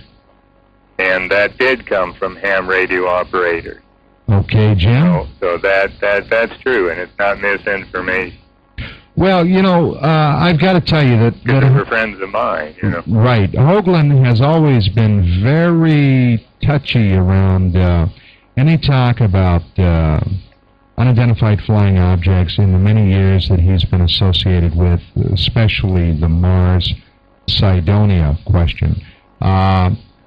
and that did come from ham radio operators. Okay, Jim. So that's true, and it's not misinformation. Well, I've got to tell you that they were friends of mine, Right. Hoagland has always been very touchy around any talk about unidentified flying objects in the many years that he's been associated with, especially the Mars Cydonia question.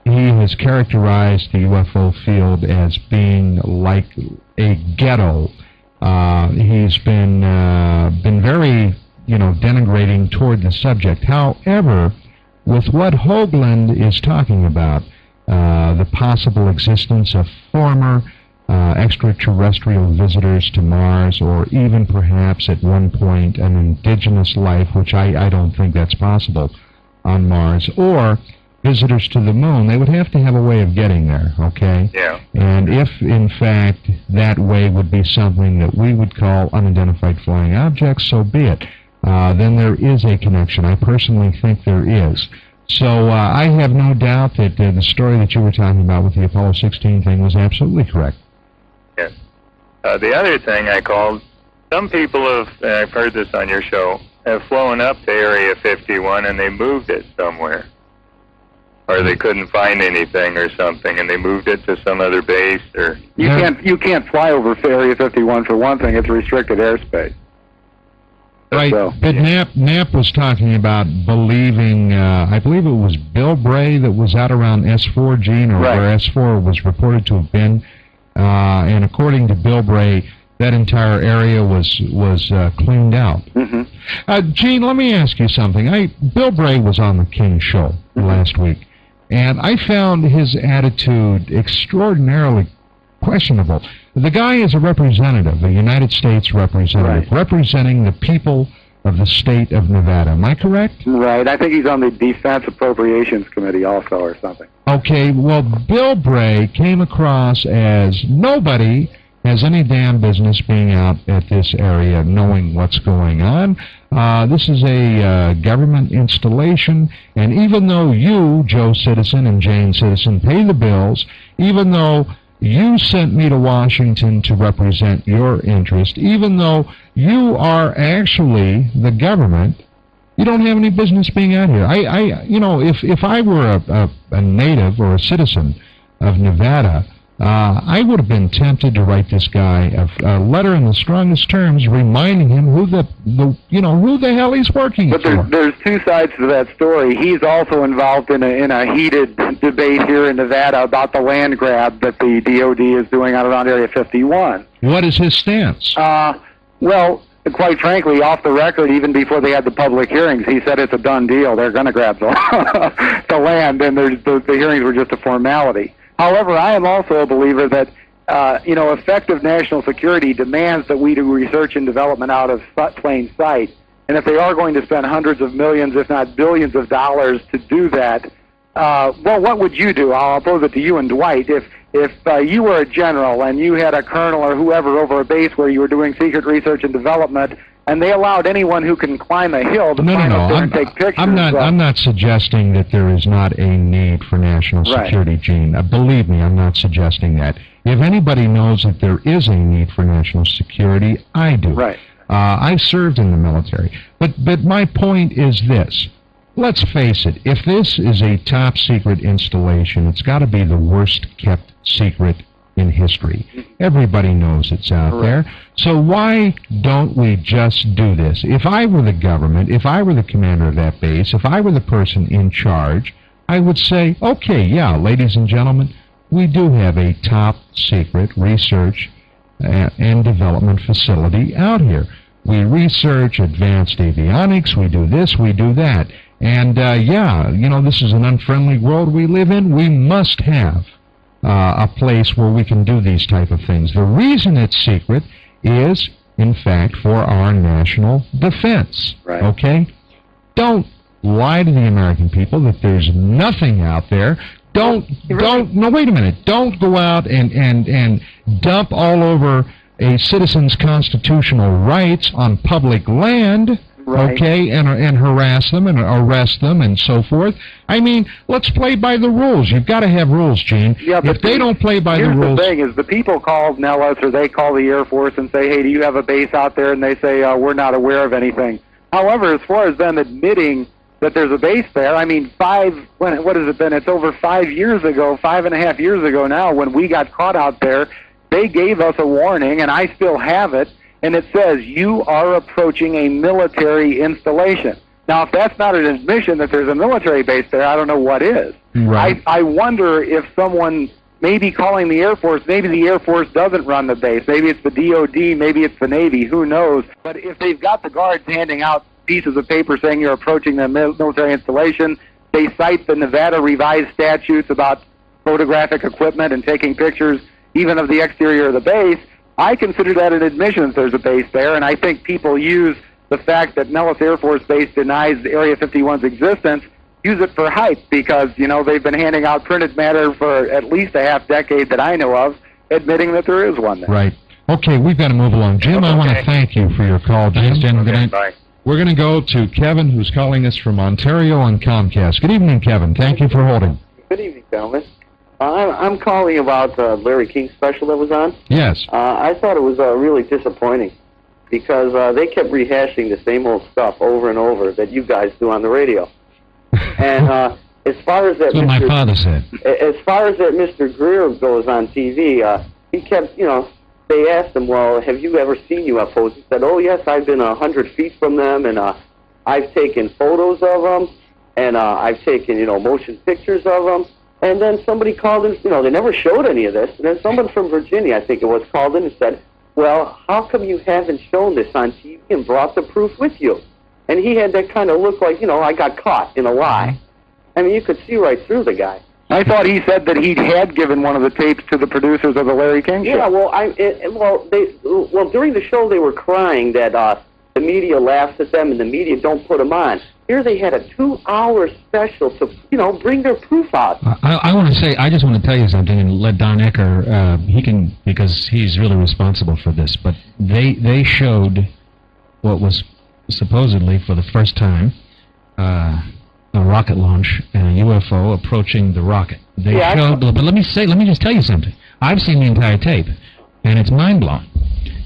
He has characterized the UFO field as being like a ghetto. He's been very, denigrating toward the subject. However, with what Hoagland is talking about, the possible existence of former extraterrestrial visitors to Mars, or even perhaps at one point an indigenous life, which I don't think that's possible on Mars, or visitors to the moon, they would have to have a way of getting there, okay? Yeah. And if, in fact, that way would be something that we would call unidentified flying objects, so be it. Then there is a connection. I personally think there is. So I have no doubt that the story that you were talking about with the Apollo 16 thing was absolutely correct. Yes. The other thing I called, some people have, and I've heard this on your show, have flown up to Area 51 and they moved it somewhere. Or they couldn't find anything or something, and they moved it to some other base. Or you can't fly over Area 51 for one thing. It's restricted airspace. Right, but Knapp was talking about believing, I believe it was Bill Bray that was out around S4, Gene, or where S4 was reported to have been. And according to Bill Bray, that entire area was cleaned out. Mm-hmm. Gene, let me ask you something. Bill Bray was on the King Show last week, and I found his attitude extraordinarily questionable. The guy is a representative, a United States representative, representing the people of the state of Nevada. Am I correct? Right. I think he's on the Defense Appropriations Committee also or something. Okay, well, Bill Bray came across as nobody has any damn business being out at this area knowing what's going on. This is a government installation, and even though you, Joe Citizen and Jane Citizen, pay the bills, even though you sent me to Washington to represent your interest, even though you are actually the government, you don't have any business being out here. If I were a native or a citizen of Nevada, I would have been tempted to write this guy a letter in the strongest terms, reminding him who the hell he's working for. But there's two sides to that story. He's also involved in a heated debate here in Nevada about the land grab that the DOD is doing out around Area 51. What is his stance? Well, quite frankly, off the record, even before they had the public hearings, he said it's a done deal. They're going to grab the land, and the hearings were just a formality. However, I am also a believer that, effective national security demands that we do research and development out of plain sight. And if they are going to spend hundreds of millions, if not billions of dollars to do that, well, what would you do? I'll pose it to you and Dwight. If you were a general and you had a colonel or whoever over a base where you were doing secret research and development, and they allowed anyone who can climb a hill to climb up there and take pictures. I'm not suggesting that there is not a need for national security, Gene. Believe me, I'm not suggesting that. If anybody knows that there is a need for national security, I do. Right. I've served in the military. But my point is this. Let's face it, if this is a top secret installation, it's got to be the worst kept secret in history. Everybody knows it's out there. So why don't we just do this? If I were the government, if I were the commander of that base, if I were the person in charge, I would say, okay, yeah, ladies and gentlemen, we do have a top secret research and development facility out here. We research advanced avionics, we do this, we do that. And this is an unfriendly world we live in. We must have a place where we can do these type of things. The reason it's secret is, in fact, for our national defense. Right. Okay? Don't lie to the American people that there's nothing out there. No, wait a minute. Don't go out and dump all over a citizen's constitutional rights on public land. Right. Okay, and harass them and arrest them and so forth. I mean, let's play by the rules. You've got to have rules, Gene. Yeah, but if they don't play by the rules... Here's the thing, is the people call Nellis or they call the Air Force and say, hey, do you have a base out there? And they say, we're not aware of anything. However, as far as them admitting that there's a base there, I mean, what has it been? It's over 5 years ago, 5.5 years ago now, when we got caught out there, they gave us a warning, and I still have it. And it says, you are approaching a military installation. Now, if that's not an admission that there's a military base there, I don't know what is. Right. I wonder if someone may be calling the Air Force. Maybe the Air Force doesn't run the base. Maybe it's the DOD. Maybe it's the Navy. Who knows? But if they've got the guards handing out pieces of paper saying you're approaching the military installation, they cite the Nevada revised statutes about photographic equipment and taking pictures even of the exterior of the base, I consider that an admission that there's a base there, and I think people use the fact that Nellis Air Force Base denies Area 51's existence, use it for hype, because, they've been handing out printed matter for at least a half decade that I know of, admitting that there is one there. Right. Okay, we've got to move along. Jim, I want to thank you for your call. Jim, good night. Bye. We're going to go to Kevin, who's calling us from Ontario on Comcast. Good evening, Kevin. Thank you for holding. Good evening, gentlemen. I'm calling about Larry King's special that was on. Yes. I thought it was really disappointing because they kept rehashing the same old stuff over and over that you guys do on the radio. And as far as that, that's what my father said. As far as that Mr. Greer goes on TV, he kept, they asked him, well, have you ever seen UFOs? He said, oh, yes, I've been 100 feet from them, and I've taken photos of them, and I've taken, motion pictures of them. And then somebody called in, they never showed any of this. And then someone from Virginia, I think it was, called in and said, well, how come you haven't shown this on TV and brought the proof with you? And he had that kind of look like, I got caught in a lie. I mean, you could see right through the guy. I thought he said that he had given one of the tapes to the producers of the Larry King show. Yeah, well, during the show they were crying that the media laughs at them and the media don't put them on. Here they had a 2-hour special to, bring their proof out. I want to say, I just want to tell you something and let Don Ecker, he can, because he's really responsible for this, but they showed what was supposedly for the first time, a rocket launch and a UFO approaching the rocket. They showed, but let me just tell you something. I've seen the entire tape, and it's mind-blowing.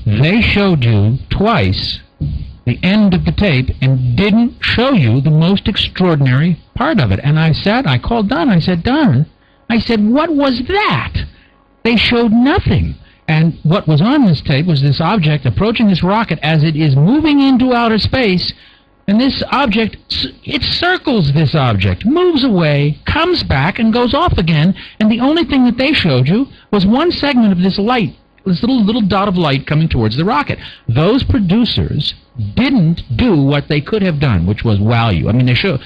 They showed you twice the end of the tape and didn't show you the most extraordinary part of it. And I called Don, I said, Don, what was that? They showed nothing. And what was on this tape was this object approaching this rocket as it is moving into outer space, and this object, it circles this object, moves away, comes back, and goes off again, and the only thing that they showed you was one segment of this light, this little dot of light coming towards the rocket. Those producers didn't do what they could have done, which was wow you. I mean, they show,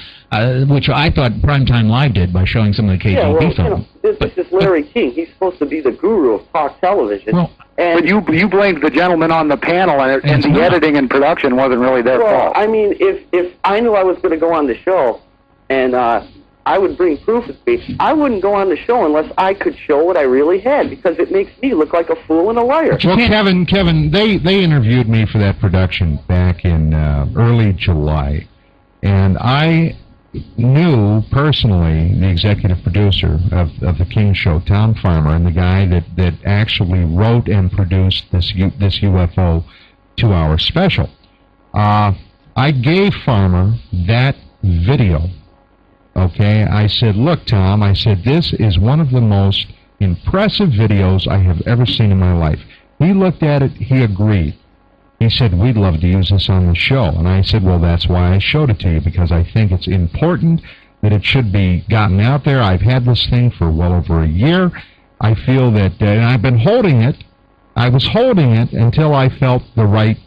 which I thought Primetime Live did by showing some of the KGB film. This is Larry King. He's supposed to be the guru of talk television. Well, but you blamed the gentleman on the panel, and the editing and production wasn't really their fault. I mean, if I knew I was going to go on the show, and I would bring proof with me, I wouldn't go on the show unless I could show what I really had, because it makes me look like a fool and a liar. Well, Kevin, they interviewed me for that production back in early July, and I knew personally the executive producer of the King Show, Tom Farmer, and the guy that actually wrote and produced this UFO 2-hour special. I gave Farmer that video. Okay, I said, look, Tom, I said, this is one of the most impressive videos I have ever seen in my life. He looked at it, he agreed. He said, we'd love to use this on the show. And I said, well, that's why I showed it to you, because I think it's important that it should be gotten out there. I've had this thing for well over a year. I feel that, and I've been holding it. I was holding it until I felt the right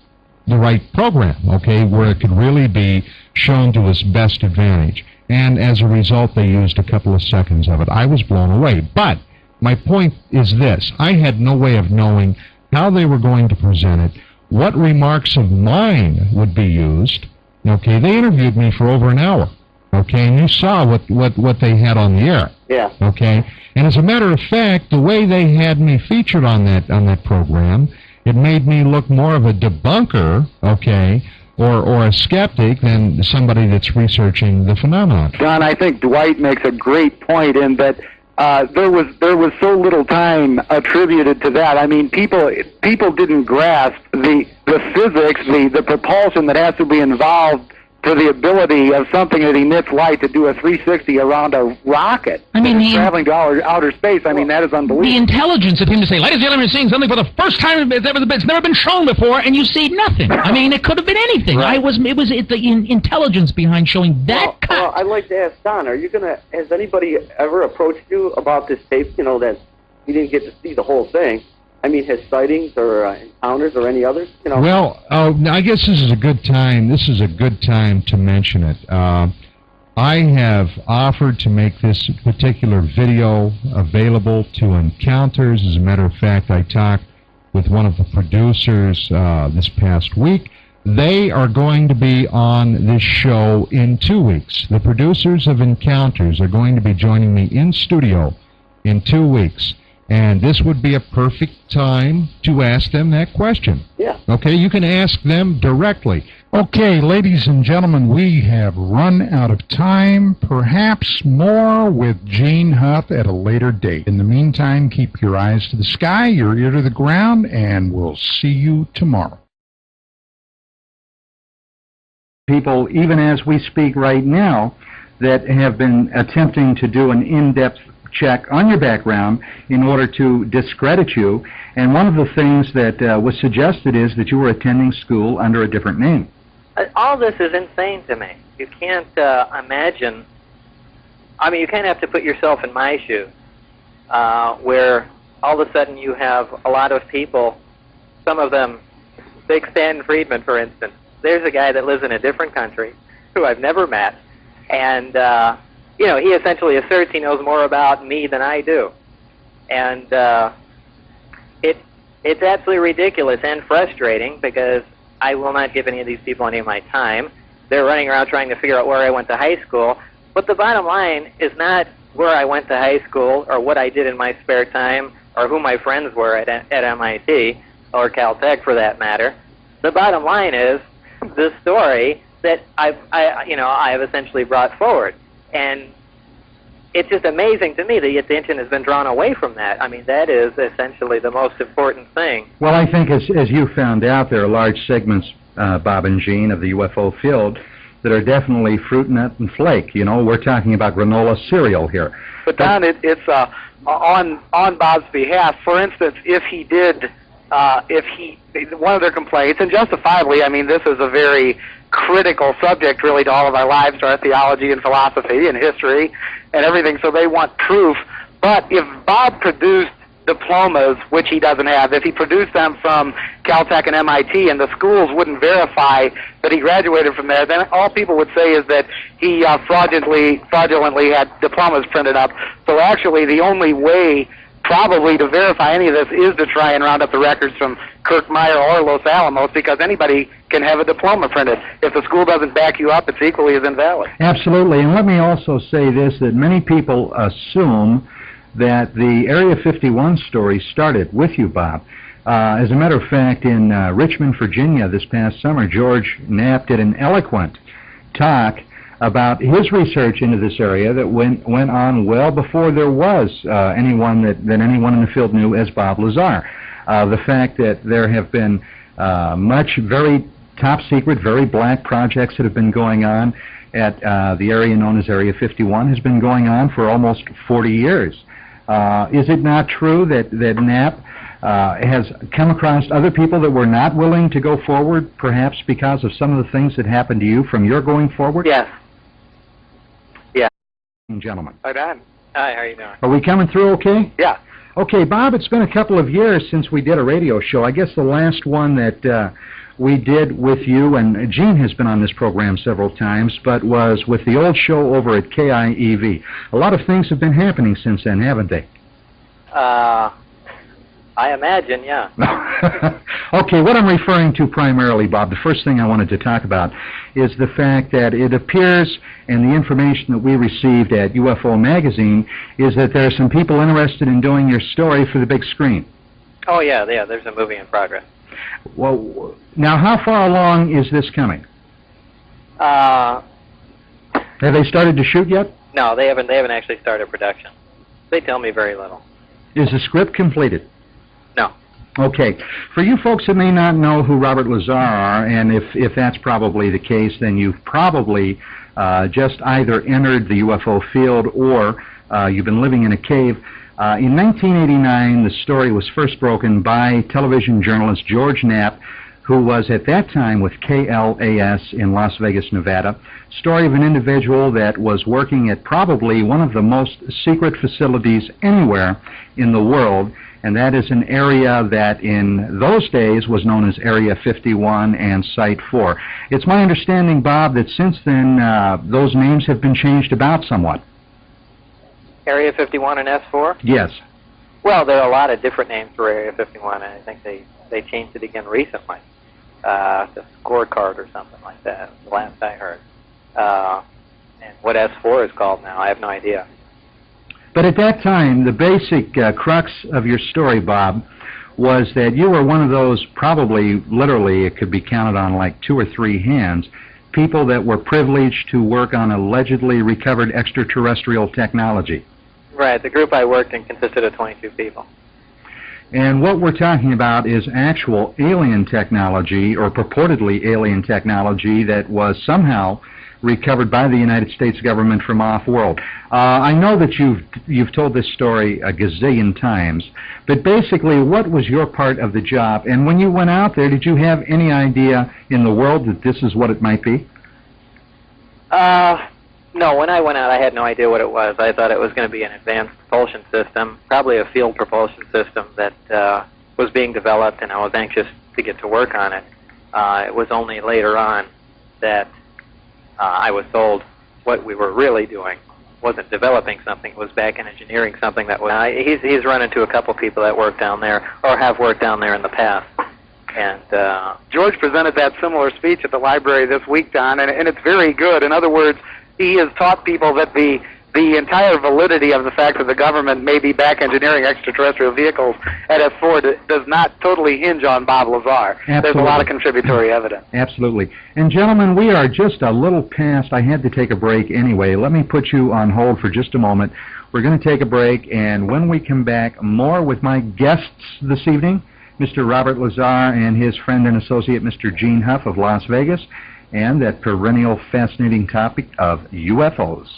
program, okay, where it could really be shown to its best advantage. And as a result, they used a couple of seconds of it. I was blown away. But my point is this. I had no way of knowing how they were going to present it, what remarks of mine would be used. Okay, they interviewed me for over an hour. Okay, and you saw what they had on the air. Yeah. Okay, and as a matter of fact, the way they had me featured on that program, it made me look more of a debunker, okay, or a skeptic than somebody that's researching the phenomenon. Don, I think Dwight makes a great point in that there was so little time attributed to that. I mean, people didn't grasp the physics, the propulsion that has to be involved to the ability of something that emits light to do a 360 around a rocket. I mean, traveling to outer space. I mean, that is unbelievable. The intelligence of him to say, ladies and gentlemen, you're seeing something for the first time it's never been shown before, and you see nothing. I mean, it could have been anything. Right. It was the intelligence behind showing that Well, I'd like to ask Don, has anybody ever approached you about this tape, that you didn't get to see the whole thing? I mean, has sightings or encounters or any others? Well, I guess this is a good time. This is a good time to mention it. I have offered to make this particular video available to encounters. As a matter of fact, I talked with one of the producers this past week. They are going to be on this show in 2 weeks. The producers of Encounters are going to be joining me in studio in 2 weeks. And this would be a perfect time to ask them that question. Yeah. Okay, you can ask them directly. Okay, ladies and gentlemen, we have run out of time. Perhaps more with Gene Huff at a later date. In the meantime, keep your eyes to the sky, your ear to the ground, and we'll see you tomorrow. People, even as we speak right now, that have been attempting to do an in-depth check on your background in order to discredit you. And one of the things that was suggested is that you were attending school under a different name. All this is insane to me. You can't imagine. I mean, you kind of have to put yourself in my shoes, where all of a sudden you have a lot of people, some of them, take Stan Friedman, for instance. There's a guy that lives in a different country who I've never met, and he essentially asserts he knows more about me than I do. And it's absolutely ridiculous and frustrating, because I will not give any of these people any of my time. They're running around trying to figure out where I went to high school. But the bottom line is not where I went to high school or what I did in my spare time or who my friends were at MIT or Caltech, for that matter. The bottom line is the story that I've essentially brought forward. And it's just amazing to me that the attention has been drawn away from that. I mean, that is essentially the most important thing. Well, I think as you found out, there are large segments, Bob and Gene, of the UFO field that are definitely fruit, nut, and flake. You know, we're talking about granola cereal here. But Don, it's on Bob's behalf. For instance, if he did, one of their complaints, and justifiably, I mean, this is a very critical subject really to all of our lives, to our theology and philosophy and history and everything, so they want proof. But if Bob produced diplomas, which he doesn't have, if he produced them from Caltech and MIT and the schools wouldn't verify that he graduated from there, then all people would say is that he fraudulently had diplomas printed up. So actually the only way probably to verify any of this is to try and round up the records from Kirk Meyer or Los Alamos, because anybody can have a diploma printed. If the school doesn't back you up, it's equally as invalid. Absolutely. And let me also say this, that many people assume that the Area 51 story started with you, Bob. As a matter of fact, in Richmond, Virginia this past summer, George Knapp did an eloquent talk about his research into this area that went on well before there was anyone that anyone in the field knew as Bob Lazar. The fact that there have been much very top secret, very black projects that have been going on at the area known as Area 51 has been going on for almost 40 years. Is it not true that Knapp has come across other people that were not willing to go forward, perhaps because of some of the things that happened to you from your going forward? Yes. Yeah. Gentlemen. Hi, Don. Hi, how are you doing? Are we coming through okay? Yeah. Okay, Bob, it's been a couple of years since we did a radio show. I guess the last one that we did with you, and Gene has been on this program several times, but was with the old show over at KIEV. A lot of things have been happening since then, haven't they? I imagine, yeah. Okay, what I'm referring to primarily, Bob, the first thing I wanted to talk about is the fact that it appears, and the information that we received at UFO Magazine, is that there are some people interested in doing your story for the big screen. Oh, yeah, there's a movie in progress. Well, now how far along is this coming? Have they started to shoot yet? No, they haven't actually started production. They tell me very little. Is the script completed? No. Okay. For you folks that may not know who Robert Lazar are, and if that's probably the case, then you've probably just either entered the UFO field or you've been living in a cave. In 1989, the story was first broken by television journalist George Knapp, who was at that time with KLAS in Las Vegas, Nevada. Story of an individual that was working at probably one of the most secret facilities anywhere in the world, and that is an area that in those days was known as Area 51 and Site 4. It's my understanding, Bob, that since then those names have been changed about somewhat. Area 51 and S4? Yes. Well, there are a lot of different names for Area 51, and I think they changed it again recently. The scorecard or something like that, the last I heard. And what S4 is called now, I have no idea. But at that time, the basic crux of your story, Bob, was that you were one of those, probably literally it could be counted on like 2 or 3 hands, people that were privileged to work on allegedly recovered extraterrestrial technology. Right, the group I worked in consisted of 22 people. And what we're talking about is actual alien technology, or purportedly alien technology, that was somehow recovered by the United States government from off-world. I know that you've told this story a gazillion times, but basically, what was your part of the job? And when you went out there, did you have any idea in the world that this is what it might be? No, when I went out, I had no idea what it was. I thought it was going to be an advanced propulsion system, probably a field propulsion system that was being developed, and I was anxious to get to work on it. It was only later on that I was told what we were really doing wasn't developing something, it was back in engineering something that was... he's run into a couple people that work down there, or have worked down there in the past. And George presented that similar speech at the library this week, Don, and it's very good. In other words, he has taught people that the the entire validity of the fact that the government may be back engineering extraterrestrial vehicles at F4 does not totally hinge on Bob Lazar. Absolutely. There's a lot of contributory evidence. Absolutely. And gentlemen, we are just a little past. I had to take a break anyway. Let me put you on hold for just a moment. We're going to take a break, and when we come back, more with my guests this evening, Mr. Robert Lazar and his friend and associate, Mr. Gene Huff of Las Vegas, and that perennial fascinating topic of UFOs.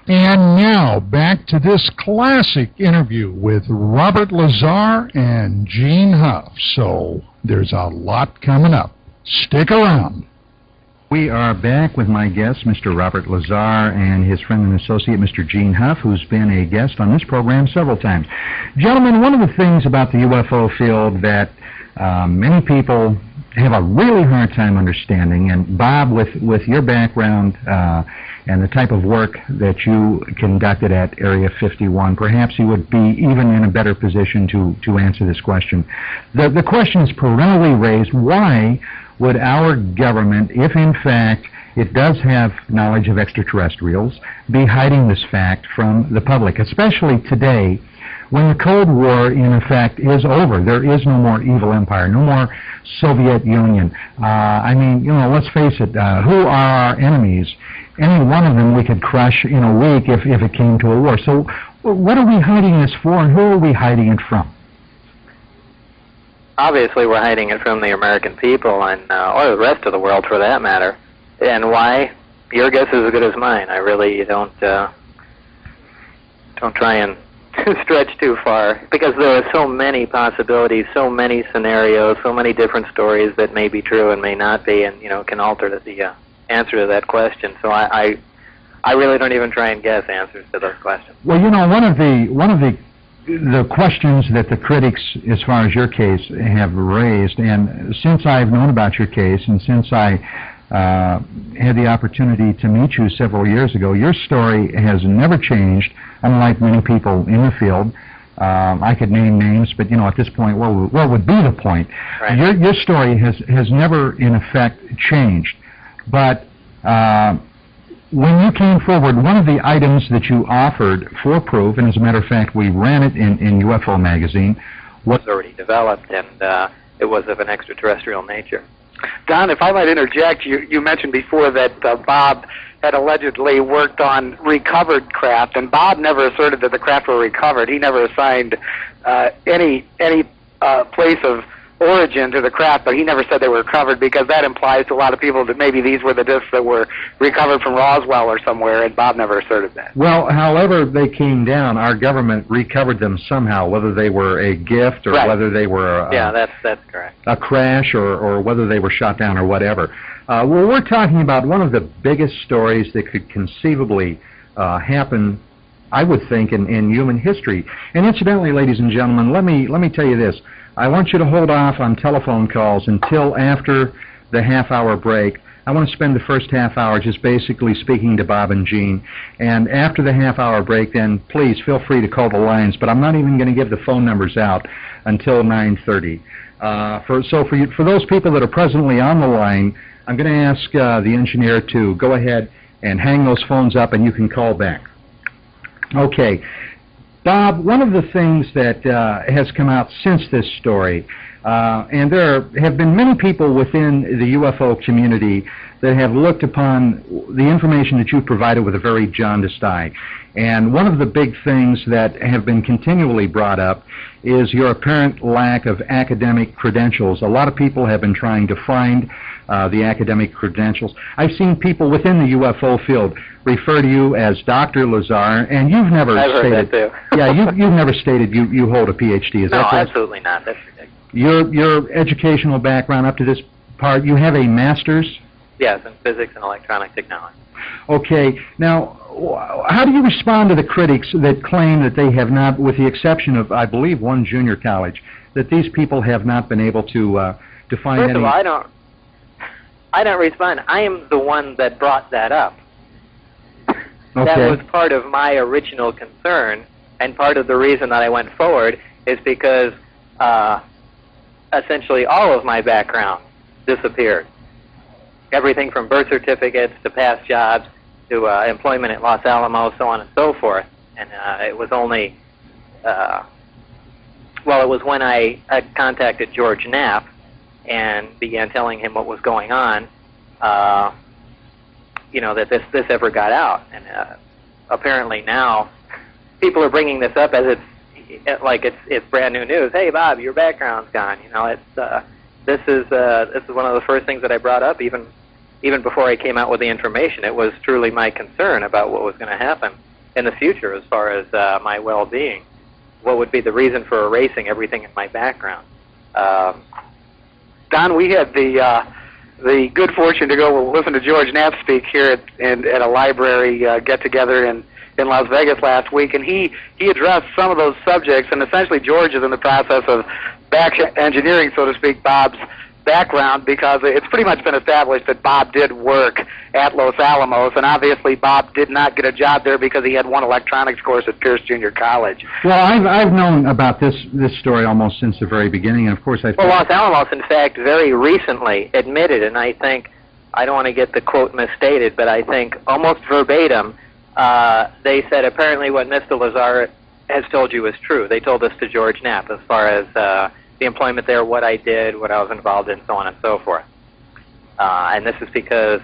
And now, back to this classic interview with Robert Lazar and Gene Huff. So, there's a lot coming up. Stick around. We are back with my guest, Mr. Robert Lazar, and his friend and associate, Mr. Gene Huff, who's been a guest on this program several times. Gentlemen, one of the things about the UFO field that many people have a really hard time understanding, and Bob, with your background and the type of work that you conducted at Area 51, perhaps you would be even in a better position to answer this question. The question is perennially raised: why would our government, if in fact it does have knowledge of extraterrestrials, be hiding this fact from the public, especially today when the Cold War, in effect, is over? There is no more evil empire, no more Soviet Union. I mean, you know, let's face it, who are our enemies? Any one of them we could crush in a week if it came to a war. So what are we hiding this for, and who are we hiding it from? Obviously, we're hiding it from the American people, and or the rest of the world, for that matter. And why? Your guess is as good as mine. I really don't try and stretch too far, because there are so many possibilities, so many scenarios, so many different stories that may be true and may not be, and can alter the answer to that question. So I really don't even try and guess answers to those questions. Well, one of the questions that the critics, as far as your case, have raised, and since I've known about your case, and since I had the opportunity to meet you several years ago, your story has never changed, unlike many people in the field. I could name names, but at this point, what would be the point? Right. Your story has never, in effect, changed. But when you came forward, one of the items that you offered for proof, and as a matter of fact, we ran it in UFO magazine, was already developed, and it was of an extraterrestrial nature. Don, if I might interject, you mentioned before that Bob had allegedly worked on recovered craft, and Bob never asserted that the craft were recovered. He never assigned any place of origin to the craft, but he never said they were recovered, because that implies to a lot of people that maybe these were the discs that were recovered from Roswell or somewhere, and Bob never asserted that. Well, however they came down, our government recovered them somehow, whether they were a gift or whether they were that's correct, a crash, or whether they were shot down or whatever. Well, we're talking about one of the biggest stories that could conceivably happen, I would think, in human history. And incidentally, ladies and gentlemen, let me tell you this. I want you to hold off on telephone calls until after the half-hour break. I want to spend the first half hour just basically speaking to Bob and Gene. And after the half-hour break, then please feel free to call the lines. But I'm not even going to give the phone numbers out until 9:30. For those people that are presently on the line, I'm going to ask the engineer to go ahead and hang those phones up, and you can call back. Okay. Bob, one of the things that has come out since this story, and there have been many people within the UFO community that have looked upon the information that you provided with a very jaundiced eye. And one of the big things that have been continually brought up is your apparent lack of academic credentials. A lot of people have been trying to find the academic credentials. I've seen people within the UFO field refer to you as Dr. Lazar, and you've never I've stated. Heard that too. Yeah, you've never stated you hold a PhD. Is no, that correct? Absolutely not. That's ridiculous. Your educational background up to this part, you have a master's? Yes, in physics and electronic technology. Okay. Now, how do you respond to the critics that claim that they have not, with the exception of, I believe, one junior college, that these people have not been able to find First any... of all, I don't respond. I am the one that brought that up. Okay. That was part of my original concern, and part of the reason that I went forward is because essentially all of my background disappeared. Everything from birth certificates to past jobs, employment at Los Alamos, so on and so forth. And it was only, well, it was when I contacted George Knapp and began telling him what was going on, you know, that this ever got out. And apparently now people are bringing this up as it's brand new news. Hey, Bob, your background's gone. You know, this is one of the first things that I brought up even before I came out with the information. It was truly my concern about what was going to happen in the future as far as my well-being. What would be the reason for erasing everything in my background? Don, we had the good fortune to go listen to George Knapp speak here at a library get-together in Las Vegas last week, and he addressed some of those subjects, and essentially George is in the process of back engineering, so to speak, Bob's background, because it's pretty much been established that Bob did work at Los Alamos, and obviously Bob did not get a job there because he had one electronics course at Pierce Junior College. Well, I've known about this story almost since the very beginning, and of course Well, Los Alamos, in fact, very recently admitted, and I think, I don't want to get the quote misstated, but I think almost verbatim, they said apparently what Mr. Lazar has told you is true. They told this to George Knapp as far as the employment there, what I did, what I was involved in, so on and so forth. And this is because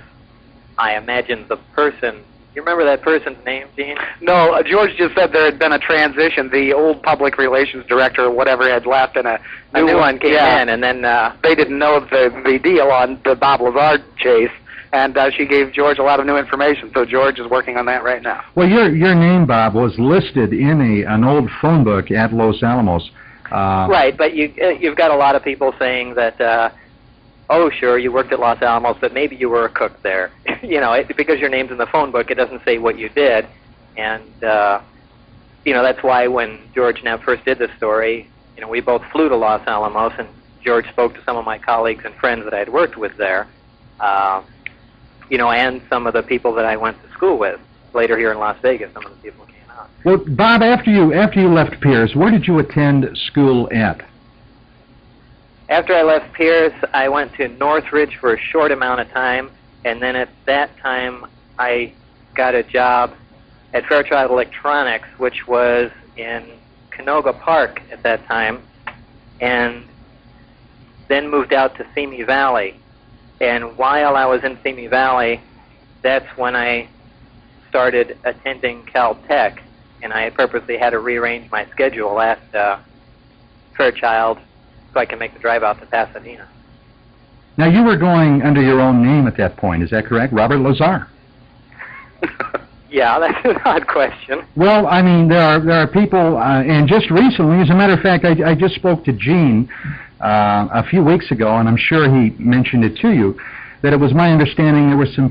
I imagine the person, you remember that person's name, Gene? No, George just said there had been a transition. The old public relations director or whatever had left, and a new one came in, and then they didn't know the deal on the Bob Lazar chase, and she gave George a lot of new information, so George is working on that right now. Well, your name, Bob, was listed in an old phone book at Los Alamos. Right, but you've got a lot of people saying that, oh, sure, you worked at Los Alamos, but maybe you were a cook there. You know, because your name's in the phone book, it doesn't say what you did. And, you know, that's why when George Knapp first did this story, you know, we both flew to Los Alamos, and George spoke to some of my colleagues and friends that I had worked with there, you know, and some of the people that I went to school with. Later here in Las Vegas, some of the people came out. Well, Bob, after you left Pierce, where did you attend school at? After I left Pierce, I went to Northridge for a short amount of time, and then at that time I got a job at Fairchild Electronics, which was in Canoga Park at that time, and then moved out to Simi Valley. And while I was in Simi Valley, that's when I started attending Caltech, and I purposely had to rearrange my schedule at Fairchild so I can make the drive out to Pasadena. Now, you were going under your own name at that point, is that correct? Robert Lazar. Yeah, that's an odd question. Well, I mean, there are people, and just recently, as a matter of fact, I just spoke to Gene a few weeks ago, and I'm sure he mentioned it to you, that it was my understanding there were some